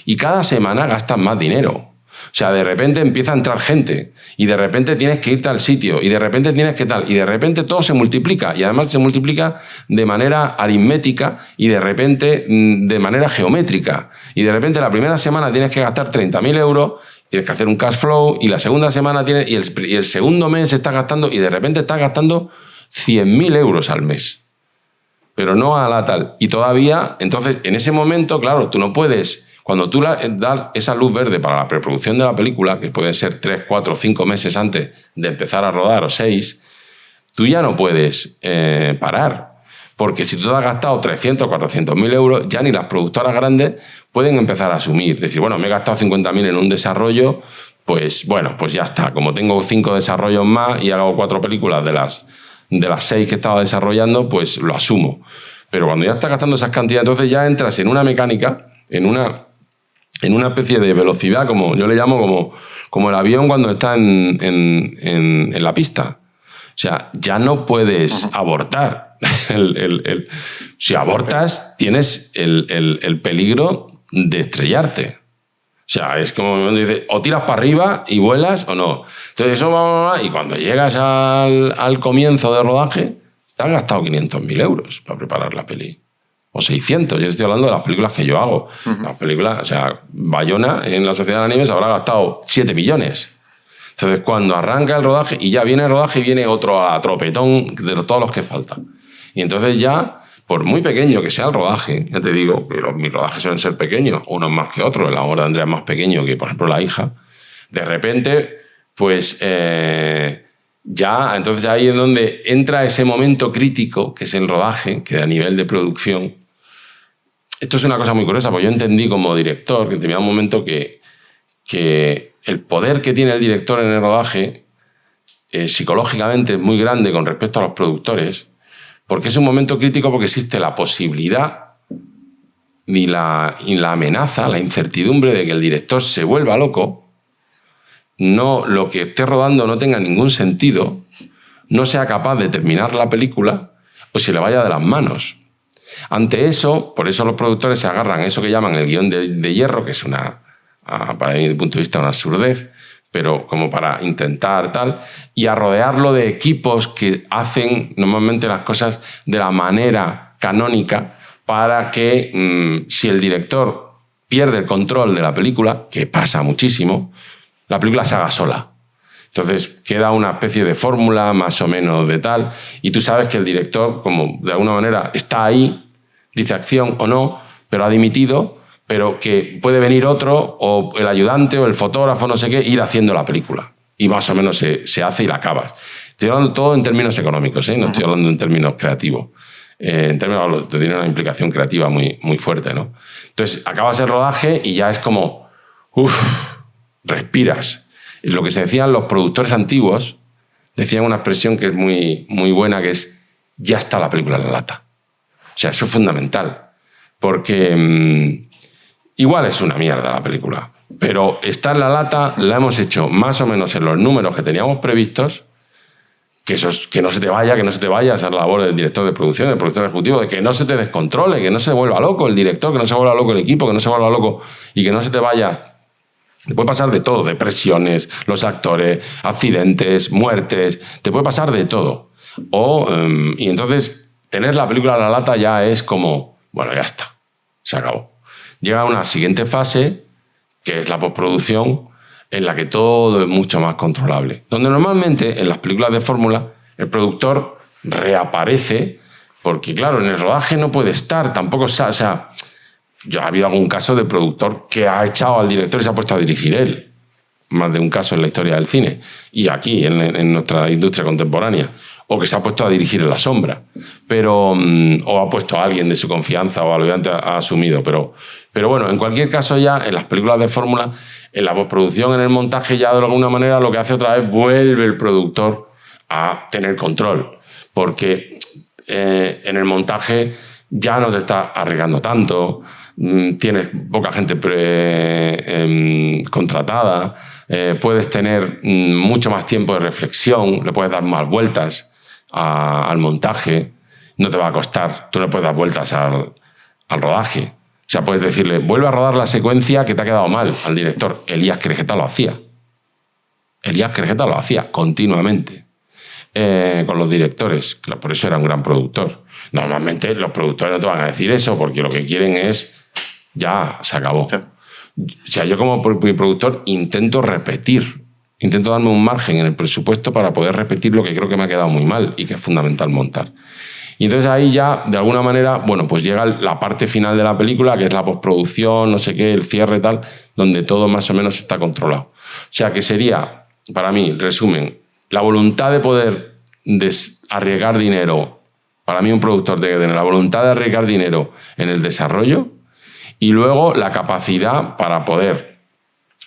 [SPEAKER 1] Y cada semana gastas más dinero. O sea, de repente empieza a entrar gente y de repente tienes que irte al sitio y de repente tienes que tal y de repente todo se multiplica y además se multiplica de manera aritmética y de repente de manera geométrica. Y de repente la primera semana tienes que gastar 30.000 euros, tienes que hacer un cash flow y la segunda semana tienes, y el segundo mes estás gastando y de repente estás gastando 100.000 euros al mes. Pero no a la tal. Y todavía, entonces, en ese momento, claro, tú no puedes... Cuando tú das esa luz verde para la preproducción de la película, que pueden ser 3, 4, 5 meses antes de empezar a rodar, o 6, tú ya no puedes parar. Porque si tú te has gastado 300, 400.000 euros, ya ni las productoras grandes pueden empezar a asumir. Decir, bueno, me he gastado 50.000 en un desarrollo, pues bueno, pues ya está. Como tengo 5 desarrollos más y hago 4 películas de las 6 que estaba desarrollando, pues lo asumo. Pero cuando ya estás gastando esas cantidades, entonces ya entras en una mecánica, en una especie de velocidad, como yo le llamo como el avión cuando está en la pista. O sea, ya no puedes abortar. Si abortas, tienes el peligro de estrellarte. O sea, es como dice, o tiras para arriba y vuelas o no. Entonces eso va, y cuando llegas al comienzo de rodaje, te has gastado 500.000 euros para preparar la peli. O 600, yo estoy hablando de las películas que yo hago. Las películas, o sea, Bayona en La Sociedad del Anime se habrá gastado 7 millones. Entonces, cuando arranca el rodaje, y ya viene el rodaje y viene otro atropetón de todos los que faltan. Y entonces ya, por muy pequeño que sea el rodaje, ya te digo que mis rodajes suelen ser pequeños, unos más que otros, el amor de Andrea es más pequeño que, por ejemplo, La hija, de repente, pues... ya, entonces ahí es donde entra ese momento crítico, que es el rodaje, que a nivel de producción... Esto es una cosa muy curiosa, porque yo entendí como director, que tenía un momento que el poder que tiene el director en el rodaje psicológicamente es muy grande con respecto a los productores, porque es un momento crítico porque existe la posibilidad la amenaza, la incertidumbre de que el director se vuelva loco, no, lo que esté rodando no tenga ningún sentido, no sea capaz de terminar la película o se le vaya de las manos. Ante eso, por eso los productores se agarran a eso que llaman el guión de hierro, que es para mí, desde mi punto de vista, una absurdez, pero como para intentar tal, y a rodearlo de equipos que hacen normalmente las cosas de la manera canónica para que si el director pierde el control de la película, que pasa muchísimo, la película se haga sola. Entonces queda una especie de fórmula más o menos de tal, y tú sabes que el director, como de alguna manera está ahí, dice acción o no, pero ha dimitido, pero que puede venir otro, o el ayudante, o el fotógrafo, no sé qué, ir haciendo la película. Y más o menos se hace y la acabas. Estoy hablando todo en términos económicos, no estoy hablando en términos creativos. En términos, tiene una implicación creativa muy, muy fuerte, ¿no? Entonces, acabas el rodaje y ya es como, respiras. Y lo que se decían los productores antiguos, decían una expresión que es muy, muy buena, que es, ya está la película en la lata. O sea, eso es fundamental. Porque igual es una mierda la película, pero está en la lata, la hemos hecho más o menos en los números que teníamos previstos, que no se te vaya, esa es la labor del director de producción, del productor ejecutivo, de que no se te descontrole, que no se vuelva loco el director, que no se vuelva loco el equipo, que no se vuelva loco y que no se te vaya. Te puede pasar de todo, depresiones, los actores, accidentes, muertes, te puede pasar de todo. Y entonces tener la película a la lata ya es como, bueno, ya está, se acabó. Llega una siguiente fase, que es la postproducción, en la que todo es mucho más controlable. Donde normalmente en las películas de fórmula el productor reaparece, porque claro, en el rodaje no puede estar, tampoco, o sea, ha habido algún caso de productor que ha echado al director y se ha puesto a dirigir él. Más de un caso en la historia del cine. Y aquí, en nuestra industria contemporánea. O que se ha puesto a dirigir en la sombra. O ha puesto a alguien de su confianza o algo ha asumido. Pero bueno, en cualquier caso ya, en las películas de fórmula, en la postproducción, en el montaje, ya de alguna manera lo que hace otra vez, vuelve el productor a tener control. Porque en el montaje ya no te está arriesgando tanto, tienes poca gente contratada, puedes tener mucho más tiempo de reflexión, le puedes dar más vueltas al montaje, no te va a costar, tú le puedes dar vueltas al rodaje. O sea, puedes decirle, vuelve a rodar la secuencia que te ha quedado mal al director. Elías Querejeta lo hacía. Elías Querejeta lo hacía continuamente con los directores. Por eso era un gran productor. Normalmente los productores no te van a decir eso porque lo que quieren es, ya, se acabó. Sí. O sea, yo como productor intento repetir, intento darme un margen en el presupuesto para poder repetir lo que creo que me ha quedado muy mal y que es fundamental montar. Y entonces ahí ya, de alguna manera, bueno, pues llega la parte final de la película, que es la postproducción, no sé qué, el cierre tal, donde todo más o menos está controlado. O sea, que sería, para mí, resumen, la voluntad de poder arriesgar dinero. Para mí un productor tiene que tener la voluntad de arriesgar dinero en el desarrollo y luego la capacidad para poder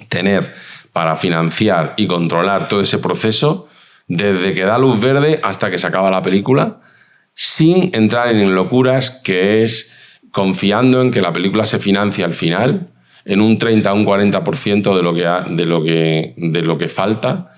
[SPEAKER 1] tener, para financiar y controlar todo ese proceso desde que da luz verde hasta que se acaba la película, sin entrar en locuras, que es confiando en que la película se financie al final en un 30 o un 40% de lo que falta,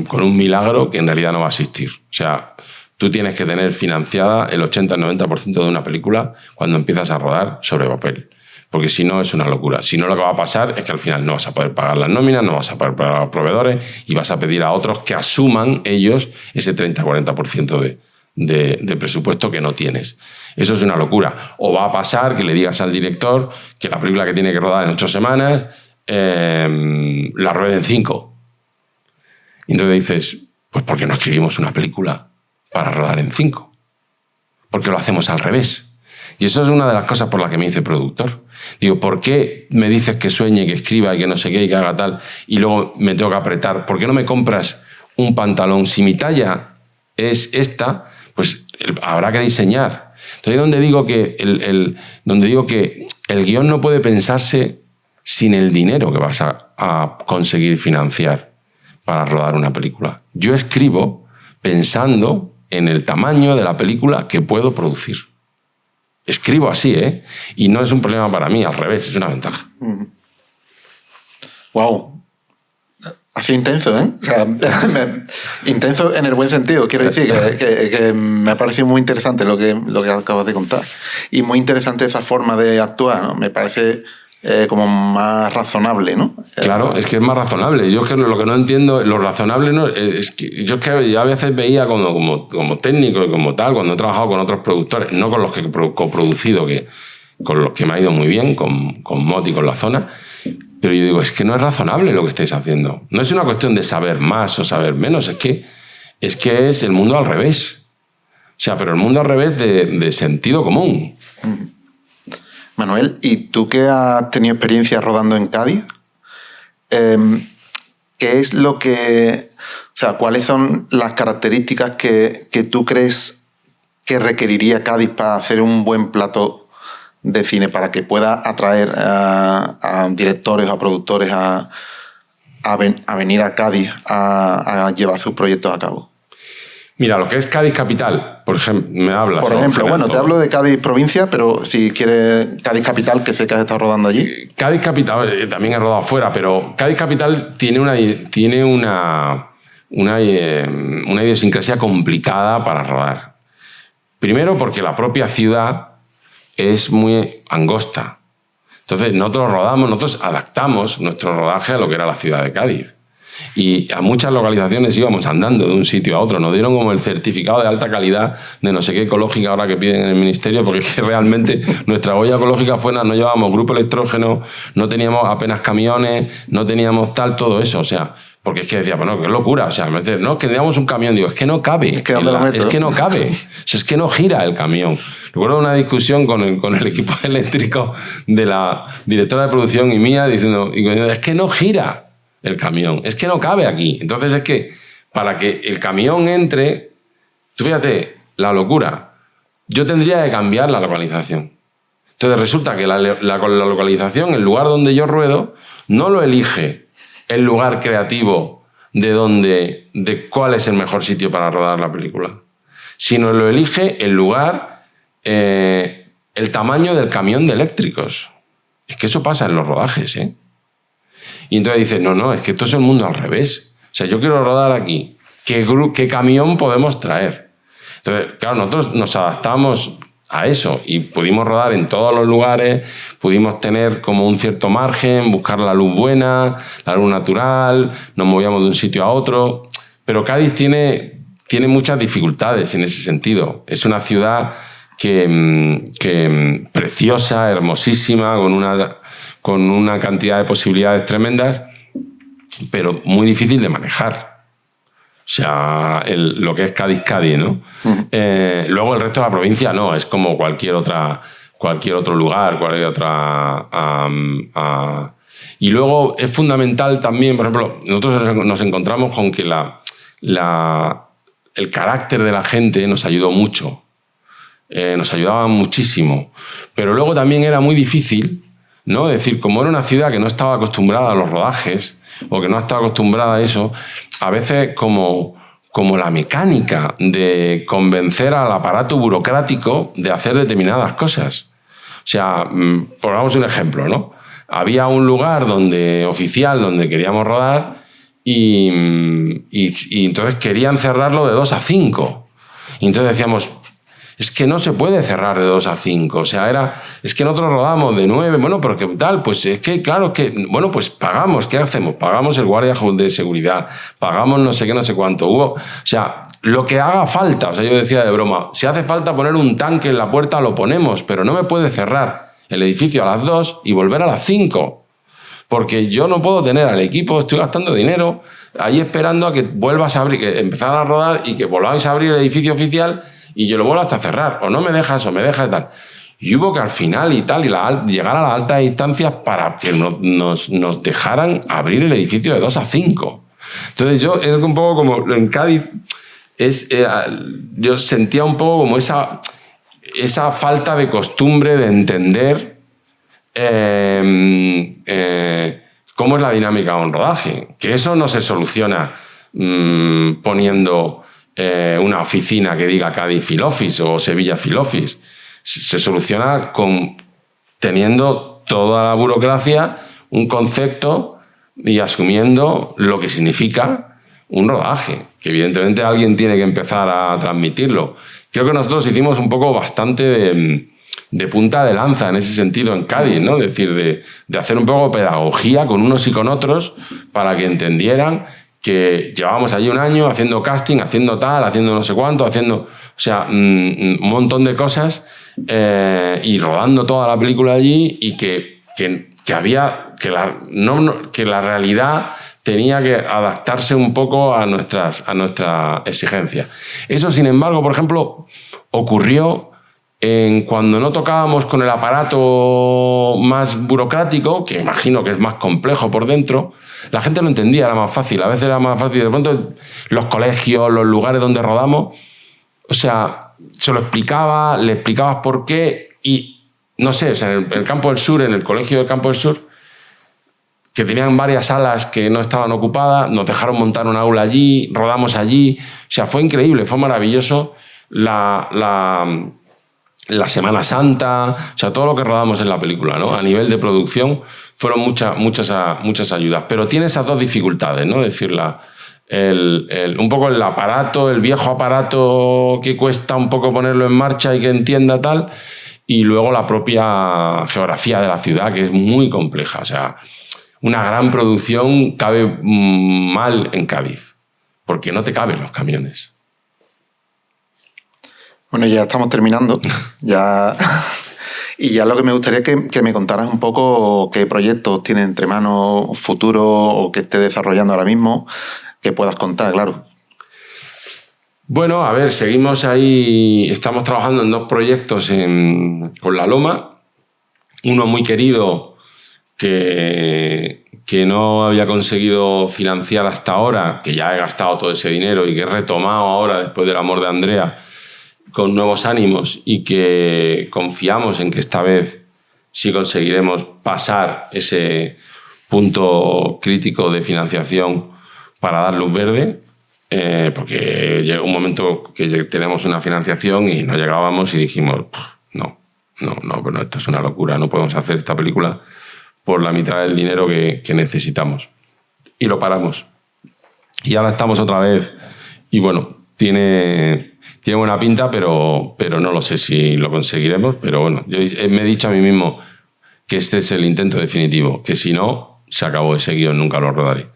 [SPEAKER 1] con un milagro que en realidad no va a existir. O sea, tú tienes que tener financiada el 80 o 90% de una película cuando empiezas a rodar sobre papel. Porque si no, es una locura. Si no, lo que va a pasar es que al final no vas a poder pagar las nóminas, no vas a poder pagar a los proveedores y vas a pedir a otros que asuman ellos ese 30-40% de presupuesto que no tienes. Eso es una locura. O va a pasar que le digas al director que la película que tiene que rodar en 8 semanas la ruede en 5. Y entonces dices, pues ¿por qué no escribimos una película para rodar en 5? Porque lo hacemos al revés. Y eso es una de las cosas por las que me hice productor. Digo, ¿por qué me dices que sueñe, que escriba y que no sé qué y que haga tal y luego me tengo que apretar? ¿Por qué no me compras un pantalón? Si mi talla es esta, pues habrá que diseñar. Entonces, donde digo que el guión no puede pensarse sin el dinero que vas a conseguir financiar para rodar una película. Yo escribo pensando en el tamaño de la película que puedo producir. Escribo así, ¿eh? Y no es un problema para mí, al revés, es una ventaja.
[SPEAKER 2] Wow. Ha sido intenso, ¿eh? O sea, intenso en el buen sentido, quiero decir, que me ha parecido muy interesante lo que acabas de contar. Y muy interesante esa forma de actuar, ¿no? Me parece como más razonable, ¿no?
[SPEAKER 1] Claro, es que es más razonable. Yo es que lo que no entiendo, lo razonable no es que yo es que ya a veces veía como técnico y como tal, cuando he trabajado con otros productores, no con los que he coproducido, con los que me ha ido muy bien, con Moti, con La Zona. Pero yo digo, es que no es razonable lo que estáis haciendo. No es una cuestión de saber más o saber menos, es que es el mundo al revés. O sea, pero el mundo al revés de sentido común.
[SPEAKER 2] Manuel, ¿y tú que has tenido experiencia rodando en Cádiz? ¿Qué es lo que... O sea, ¿cuáles son las características que tú crees que requeriría Cádiz para hacer un buen plato de cine, para que pueda atraer a directores o a productores a venir a Cádiz a llevar sus proyectos a cabo?
[SPEAKER 1] Mira, lo que es Cádiz capital, por ejemplo, me hablas.
[SPEAKER 2] Por ejemplo, bueno, te hablo de Cádiz provincia, pero si quieres Cádiz capital, que sé que has estado rodando allí.
[SPEAKER 1] Cádiz capital, también he rodado afuera, pero Cádiz capital tiene una idiosincrasia complicada para rodar. Primero porque la propia ciudad es muy angosta. Entonces nosotros adaptamos nuestro rodaje a lo que era la ciudad de Cádiz. Y a muchas localizaciones íbamos andando de un sitio a otro. Nos dieron como el certificado de alta calidad de no sé qué ecológica ahora que piden en el ministerio, porque es que realmente nuestra huella ecológica fue no llevábamos grupo electrógeno, no teníamos apenas camiones, no teníamos todo eso. O sea, porque es que decía, bueno, qué locura. O sea, me decía, no, que teníamos un camión. Digo, es que no cabe. Es que no cabe. O sea, es que no gira el camión. Recuerdo una discusión con el equipo eléctrico de la directora de producción y mía diciendo, es que no gira el camión, es que no cabe aquí. Entonces es que para que el camión entre, tú fíjate, la locura, yo tendría que cambiar la localización. Entonces resulta que la localización, el lugar donde yo ruedo, no lo elige el lugar creativo de cuál es el mejor sitio para rodar la película, sino lo elige el lugar, el tamaño del camión de eléctricos. Es que eso pasa en los rodajes, ¿eh? Y entonces dices, no, es que esto es el mundo al revés. O sea, yo quiero rodar aquí. ¿Qué camión podemos traer? Entonces, claro, nosotros nos adaptamos a eso y pudimos rodar en todos los lugares, pudimos tener como un cierto margen, buscar la luz buena, la luz natural, nos movíamos de un sitio a otro. Pero Cádiz tiene muchas dificultades en ese sentido. Es una ciudad que preciosa, hermosísima, con una cantidad de posibilidades tremendas, pero muy difícil de manejar. O sea, lo que es Cádiz, ¿no? Uh-huh. Luego el resto de la provincia no, es como cualquier otro lugar, cualquier otra... Y luego es fundamental también, por ejemplo, nosotros nos encontramos con que el carácter de la gente nos ayudó mucho. Nos ayudaba muchísimo. Pero luego también era muy difícil, ¿no? Es decir, como era una ciudad que no estaba acostumbrada a los rodajes o que no estaba acostumbrada a eso, a veces como la mecánica de convencer al aparato burocrático de hacer determinadas cosas. O sea, pongamos un ejemplo, ¿no? Había un lugar oficial donde queríamos rodar y entonces querían cerrarlo de 2 a 5. Y entonces decíamos, es que no se puede cerrar de 2 a 5. O sea, es que nosotros rodamos de 9. Bueno, pero ¿qué tal? Pues es que, claro, bueno, pues pagamos. ¿Qué hacemos? Pagamos el guardia de seguridad. Pagamos no sé qué, no sé cuánto. O sea, lo que haga falta. O sea, yo decía de broma, si hace falta poner un tanque en la puerta, lo ponemos. Pero no me puede cerrar el edificio a las 2 y volver a las 5. Porque yo no puedo tener al equipo, estoy gastando dinero ahí esperando a que vuelvas a abrir, que empezar a rodar y que volváis a abrir el edificio oficial y yo lo vuelvo hasta cerrar, o no me dejas, o me dejas y tal. Y hubo que al final llegar a las altas instancias para que nos dejaran abrir el edificio de 2 a 5. Entonces es un poco como en Cádiz, yo sentía un poco como esa falta de costumbre de entender cómo es la dinámica de un rodaje. Que eso no se soluciona poniendo una oficina que diga Cádiz Fill Office o Sevilla Fill Office, se soluciona teniendo toda la burocracia, un concepto y asumiendo lo que significa un rodaje, que evidentemente alguien tiene que empezar a transmitirlo. Creo que nosotros hicimos un poco bastante de punta de lanza en ese sentido en Cádiz, ¿no? Es decir, de hacer un poco pedagogía con unos y con otros para que entendieran que llevábamos allí un año haciendo casting, haciendo tal, haciendo no sé cuánto, haciendo, o sea, un montón de cosas y rodando toda la película allí, y que había que la realidad tenía que adaptarse un poco a nuestra exigencia. Eso, sin embargo, por ejemplo, ocurrió cuando no tocábamos con el aparato más burocrático, que imagino que es más complejo por dentro. La gente lo entendía, era más fácil. A veces era más fácil. De pronto, los colegios, los lugares donde rodamos, o sea, se lo explicaba, le explicabas por qué, y no sé, o sea, en el Campo del Sur, en el colegio del Campo del Sur, que tenían varias salas que no estaban ocupadas, nos dejaron montar un aula allí, rodamos allí. O sea, fue increíble, fue maravilloso. La Semana Santa, o sea, todo lo que rodamos en la película, ¿no? A nivel de producción fueron muchas ayudas. Pero tiene esas dos dificultades, ¿no? Es decir, un poco el aparato, el viejo aparato que cuesta un poco ponerlo en marcha y que entienda tal, y luego la propia geografía de la ciudad, que es muy compleja. O sea, una gran producción cabe mal en Cádiz, porque no te caben los camiones.
[SPEAKER 2] Bueno, ya estamos terminando. Y ya lo que me gustaría es que me contaras un poco qué proyectos tienes entre manos, futuro, o que estés desarrollando ahora mismo, que puedas contar, claro.
[SPEAKER 1] Bueno, a ver, seguimos ahí. Estamos trabajando en 2 proyectos con La Loma. Uno muy querido que no había conseguido financiar hasta ahora, que ya he gastado todo ese dinero y que he retomado ahora después del Amor de Andrea, con nuevos ánimos, y que confiamos en que esta vez sí conseguiremos pasar ese punto crítico de financiación para dar luz verde, porque llegó un momento que tenemos una financiación y no llegábamos y dijimos, no, pero esto es una locura, no podemos hacer esta película por la mitad del dinero que necesitamos. Y lo paramos. Y ahora estamos otra vez, y bueno, tiene buena pinta, pero no lo sé si lo conseguiremos. Pero bueno, yo me he dicho a mí mismo que este es el intento definitivo, que si no, se acabó ese guión, nunca lo rodaré.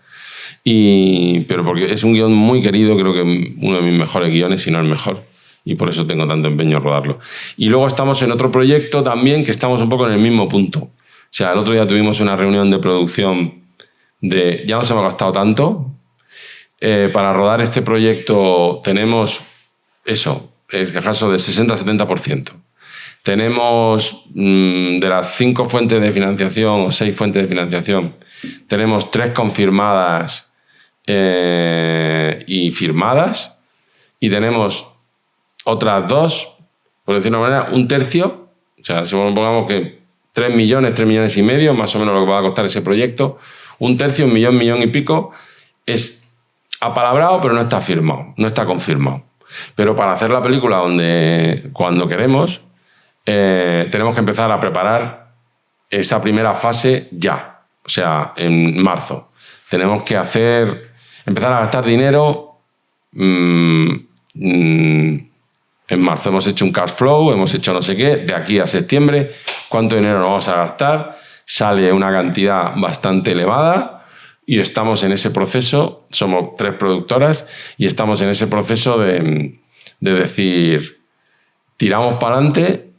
[SPEAKER 1] Pero porque es un guión muy querido, creo que uno de mis mejores guiones, si no el mejor, y por eso tengo tanto empeño en rodarlo. Y luego estamos en otro proyecto también, que estamos un poco en el mismo punto. O sea, el otro día tuvimos una reunión de producción ya nos hemos gastado tanto. Para rodar este proyecto tenemos eso, es el caso del 60-70%. Tenemos de las 5 fuentes de financiación o 6 fuentes de financiación, tenemos 3 confirmadas y firmadas, y tenemos otras 2, por decirlo de una manera, un tercio. O sea, supongamos que 3 millones y medio, más o menos lo que va a costar ese proyecto. Un tercio, 1 millón y pico, es apalabrado, pero no está firmado, no está confirmado. Pero para hacer la película cuando queremos, tenemos que empezar a preparar esa primera fase ya. O sea, en marzo. Tenemos que empezar a gastar dinero en marzo. Hemos hecho un cash flow, hemos hecho no sé qué, de aquí a septiembre, ¿cuánto dinero nos vamos a gastar? Sale una cantidad bastante elevada. Y estamos en ese proceso, somos 3 productoras, y estamos en ese proceso de decir, tiramos para adelante.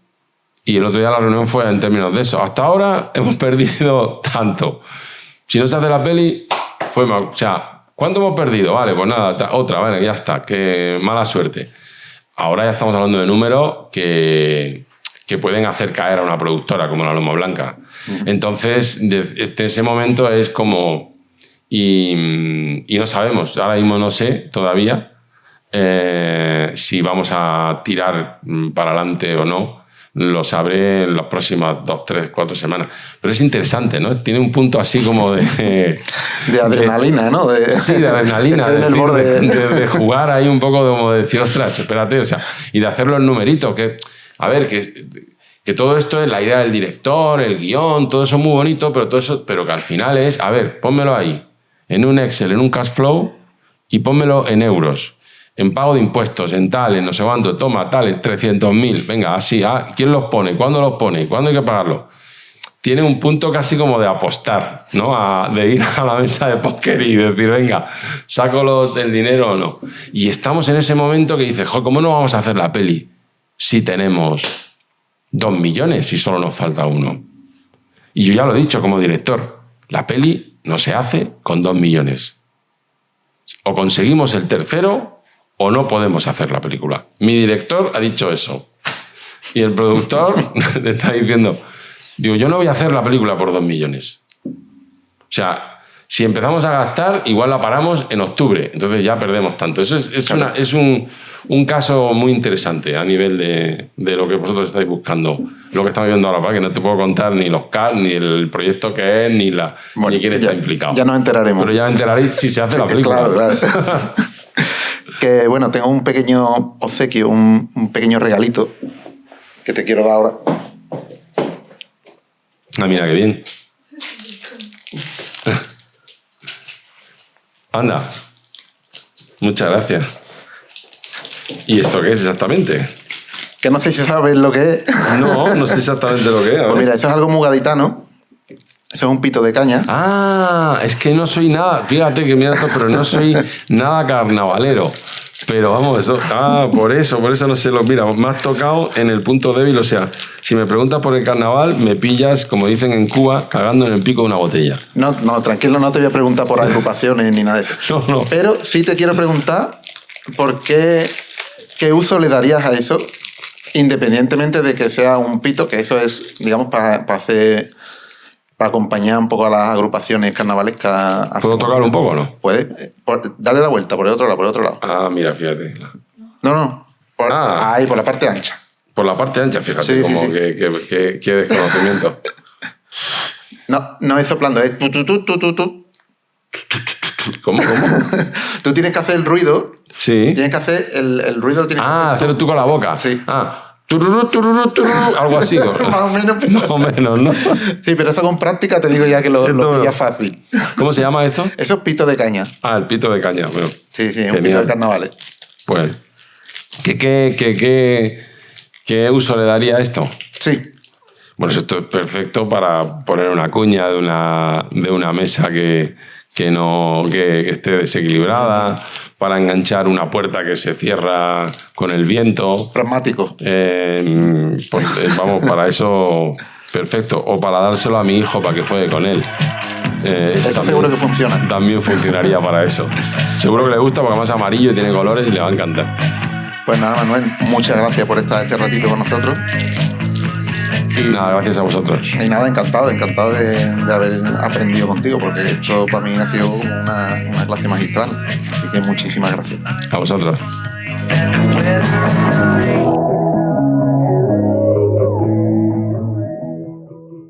[SPEAKER 1] Y el otro día la reunión fue en términos de eso. Hasta ahora hemos perdido tanto. Si no se hace la peli, fue mal. O sea, ¿cuánto hemos perdido? Vale, pues nada, otra, vale, ya está, qué mala suerte. Ahora ya estamos hablando de números que pueden hacer caer a una productora como La Loma Blanca. Entonces, desde ese momento es como... Y no sabemos, ahora mismo no sé todavía si vamos a tirar para adelante o no. Lo sabré en las próximas 2, 3, 4 semanas. Pero es interesante, ¿no? Tiene un punto así como de
[SPEAKER 2] adrenalina, ¿no?
[SPEAKER 1] Sí, de adrenalina.
[SPEAKER 2] Estoy en el borde.
[SPEAKER 1] De jugar ahí un poco como de decir, ostras, espérate, o sea, y de hacerlo en numeritos, que A ver, que todo esto es la idea del director, el guión, todo eso es muy bonito, pero que al final es, a ver, pónmelo ahí, en un Excel, en un cash flow, y pónmelo en euros, en pago de impuestos, en tal, en no sé cuánto, toma, tales, 300.000, venga, así, ¿quién los pone? ¿Cuándo los pone? ¿Cuándo hay que pagarlo? Tiene un punto casi como de apostar, ¿no? De ir a la mesa de póker y decir, venga, ¿saco el dinero o no? Y estamos en ese momento que dices, ¿cómo no vamos a hacer la peli si tenemos 2 millones y solo nos falta 1? Y yo ya lo he dicho como director, la peli no se hace con 2 millones. O conseguimos el tercero o no podemos hacer la película. Mi director ha dicho eso. Y el productor le está diciendo, digo, yo no voy a hacer la película por 2 millones. O sea, si empezamos a gastar, igual la paramos en octubre. Entonces ya perdemos tanto. Eso es un caso muy interesante a nivel de lo que vosotros estáis buscando. Lo que estamos viendo ahora, ¿vale? Que no te puedo contar ni los CAD, ni el proyecto que es, ni quién está implicado.
[SPEAKER 2] Ya nos enteraremos.
[SPEAKER 1] Pero ya enteraréis si se hace la película.
[SPEAKER 2] Claro. Que bueno, tengo un pequeño obsequio, un pequeño regalito que te quiero dar ahora.
[SPEAKER 1] Ah, mira, qué bien. Anda. Muchas gracias. ¿Y esto qué es exactamente?
[SPEAKER 2] Que no sé si sabes lo que es.
[SPEAKER 1] No sé exactamente lo que es.
[SPEAKER 2] Pues mira, eso es algo muy gaditano. Eso es un pito de caña.
[SPEAKER 1] Ah, es que no soy nada... Fíjate que mira esto, pero no soy nada carnavalero. Pero vamos, eso... por eso no sé lo... Mira, me has tocado en el punto débil. O sea, si me preguntas por el carnaval, me pillas, como dicen en Cuba, cagando en el pico de una botella.
[SPEAKER 2] No, tranquilo, no te voy a preguntar por agrupaciones ni nada de eso.
[SPEAKER 1] No.
[SPEAKER 2] Pero sí te quiero preguntar por qué uso le darías a eso, independientemente de que sea un pito, que eso es, digamos, para acompañar un poco a las agrupaciones carnavalescas.
[SPEAKER 1] ¿Puedo tocar un poco o no?
[SPEAKER 2] Puedes. Dale la vuelta por el otro lado.
[SPEAKER 1] Ah, mira, fíjate.
[SPEAKER 2] No. Ahí, por la parte ancha.
[SPEAKER 1] Por la parte ancha, fíjate,
[SPEAKER 2] Sí.
[SPEAKER 1] Que desconocimiento.
[SPEAKER 2] No es soplando, es tu.
[SPEAKER 1] ¿Cómo?
[SPEAKER 2] Tú tienes que hacer el ruido.
[SPEAKER 1] Sí.
[SPEAKER 2] Tienes que hacer el ruido.
[SPEAKER 1] Hacerlo tú con la boca.
[SPEAKER 2] Sí.
[SPEAKER 1] Tururú, algo así.
[SPEAKER 2] Más o menos.
[SPEAKER 1] Más o menos, ¿no?
[SPEAKER 2] Sí, pero eso con práctica te digo ya que lo pillas fácil.
[SPEAKER 1] ¿Cómo se llama esto?
[SPEAKER 2] Eso es pito de caña.
[SPEAKER 1] El pito de caña. Bueno,
[SPEAKER 2] sí, un pito de carnavales.
[SPEAKER 1] Pues, ¿qué uso le daría a esto?
[SPEAKER 2] Sí.
[SPEAKER 1] Bueno, esto es perfecto para poner una cuña de una mesa que esté desequilibrada, para enganchar una puerta que se cierra con el viento.
[SPEAKER 2] Pragmático.
[SPEAKER 1] Vamos, para eso, perfecto. O para dárselo a mi hijo para que juegue con él.
[SPEAKER 2] Eso seguro que funciona.
[SPEAKER 1] También funcionaría para eso. Seguro que le gusta porque además es amarillo y tiene colores y le va a encantar.
[SPEAKER 2] Pues nada, Manuel, muchas gracias por estar este ratito con nosotros.
[SPEAKER 1] Nada, gracias a vosotros.
[SPEAKER 2] Y nada, encantado de haber aprendido contigo, porque esto para mí ha sido una clase magistral. Así que muchísimas gracias.
[SPEAKER 1] A vosotros.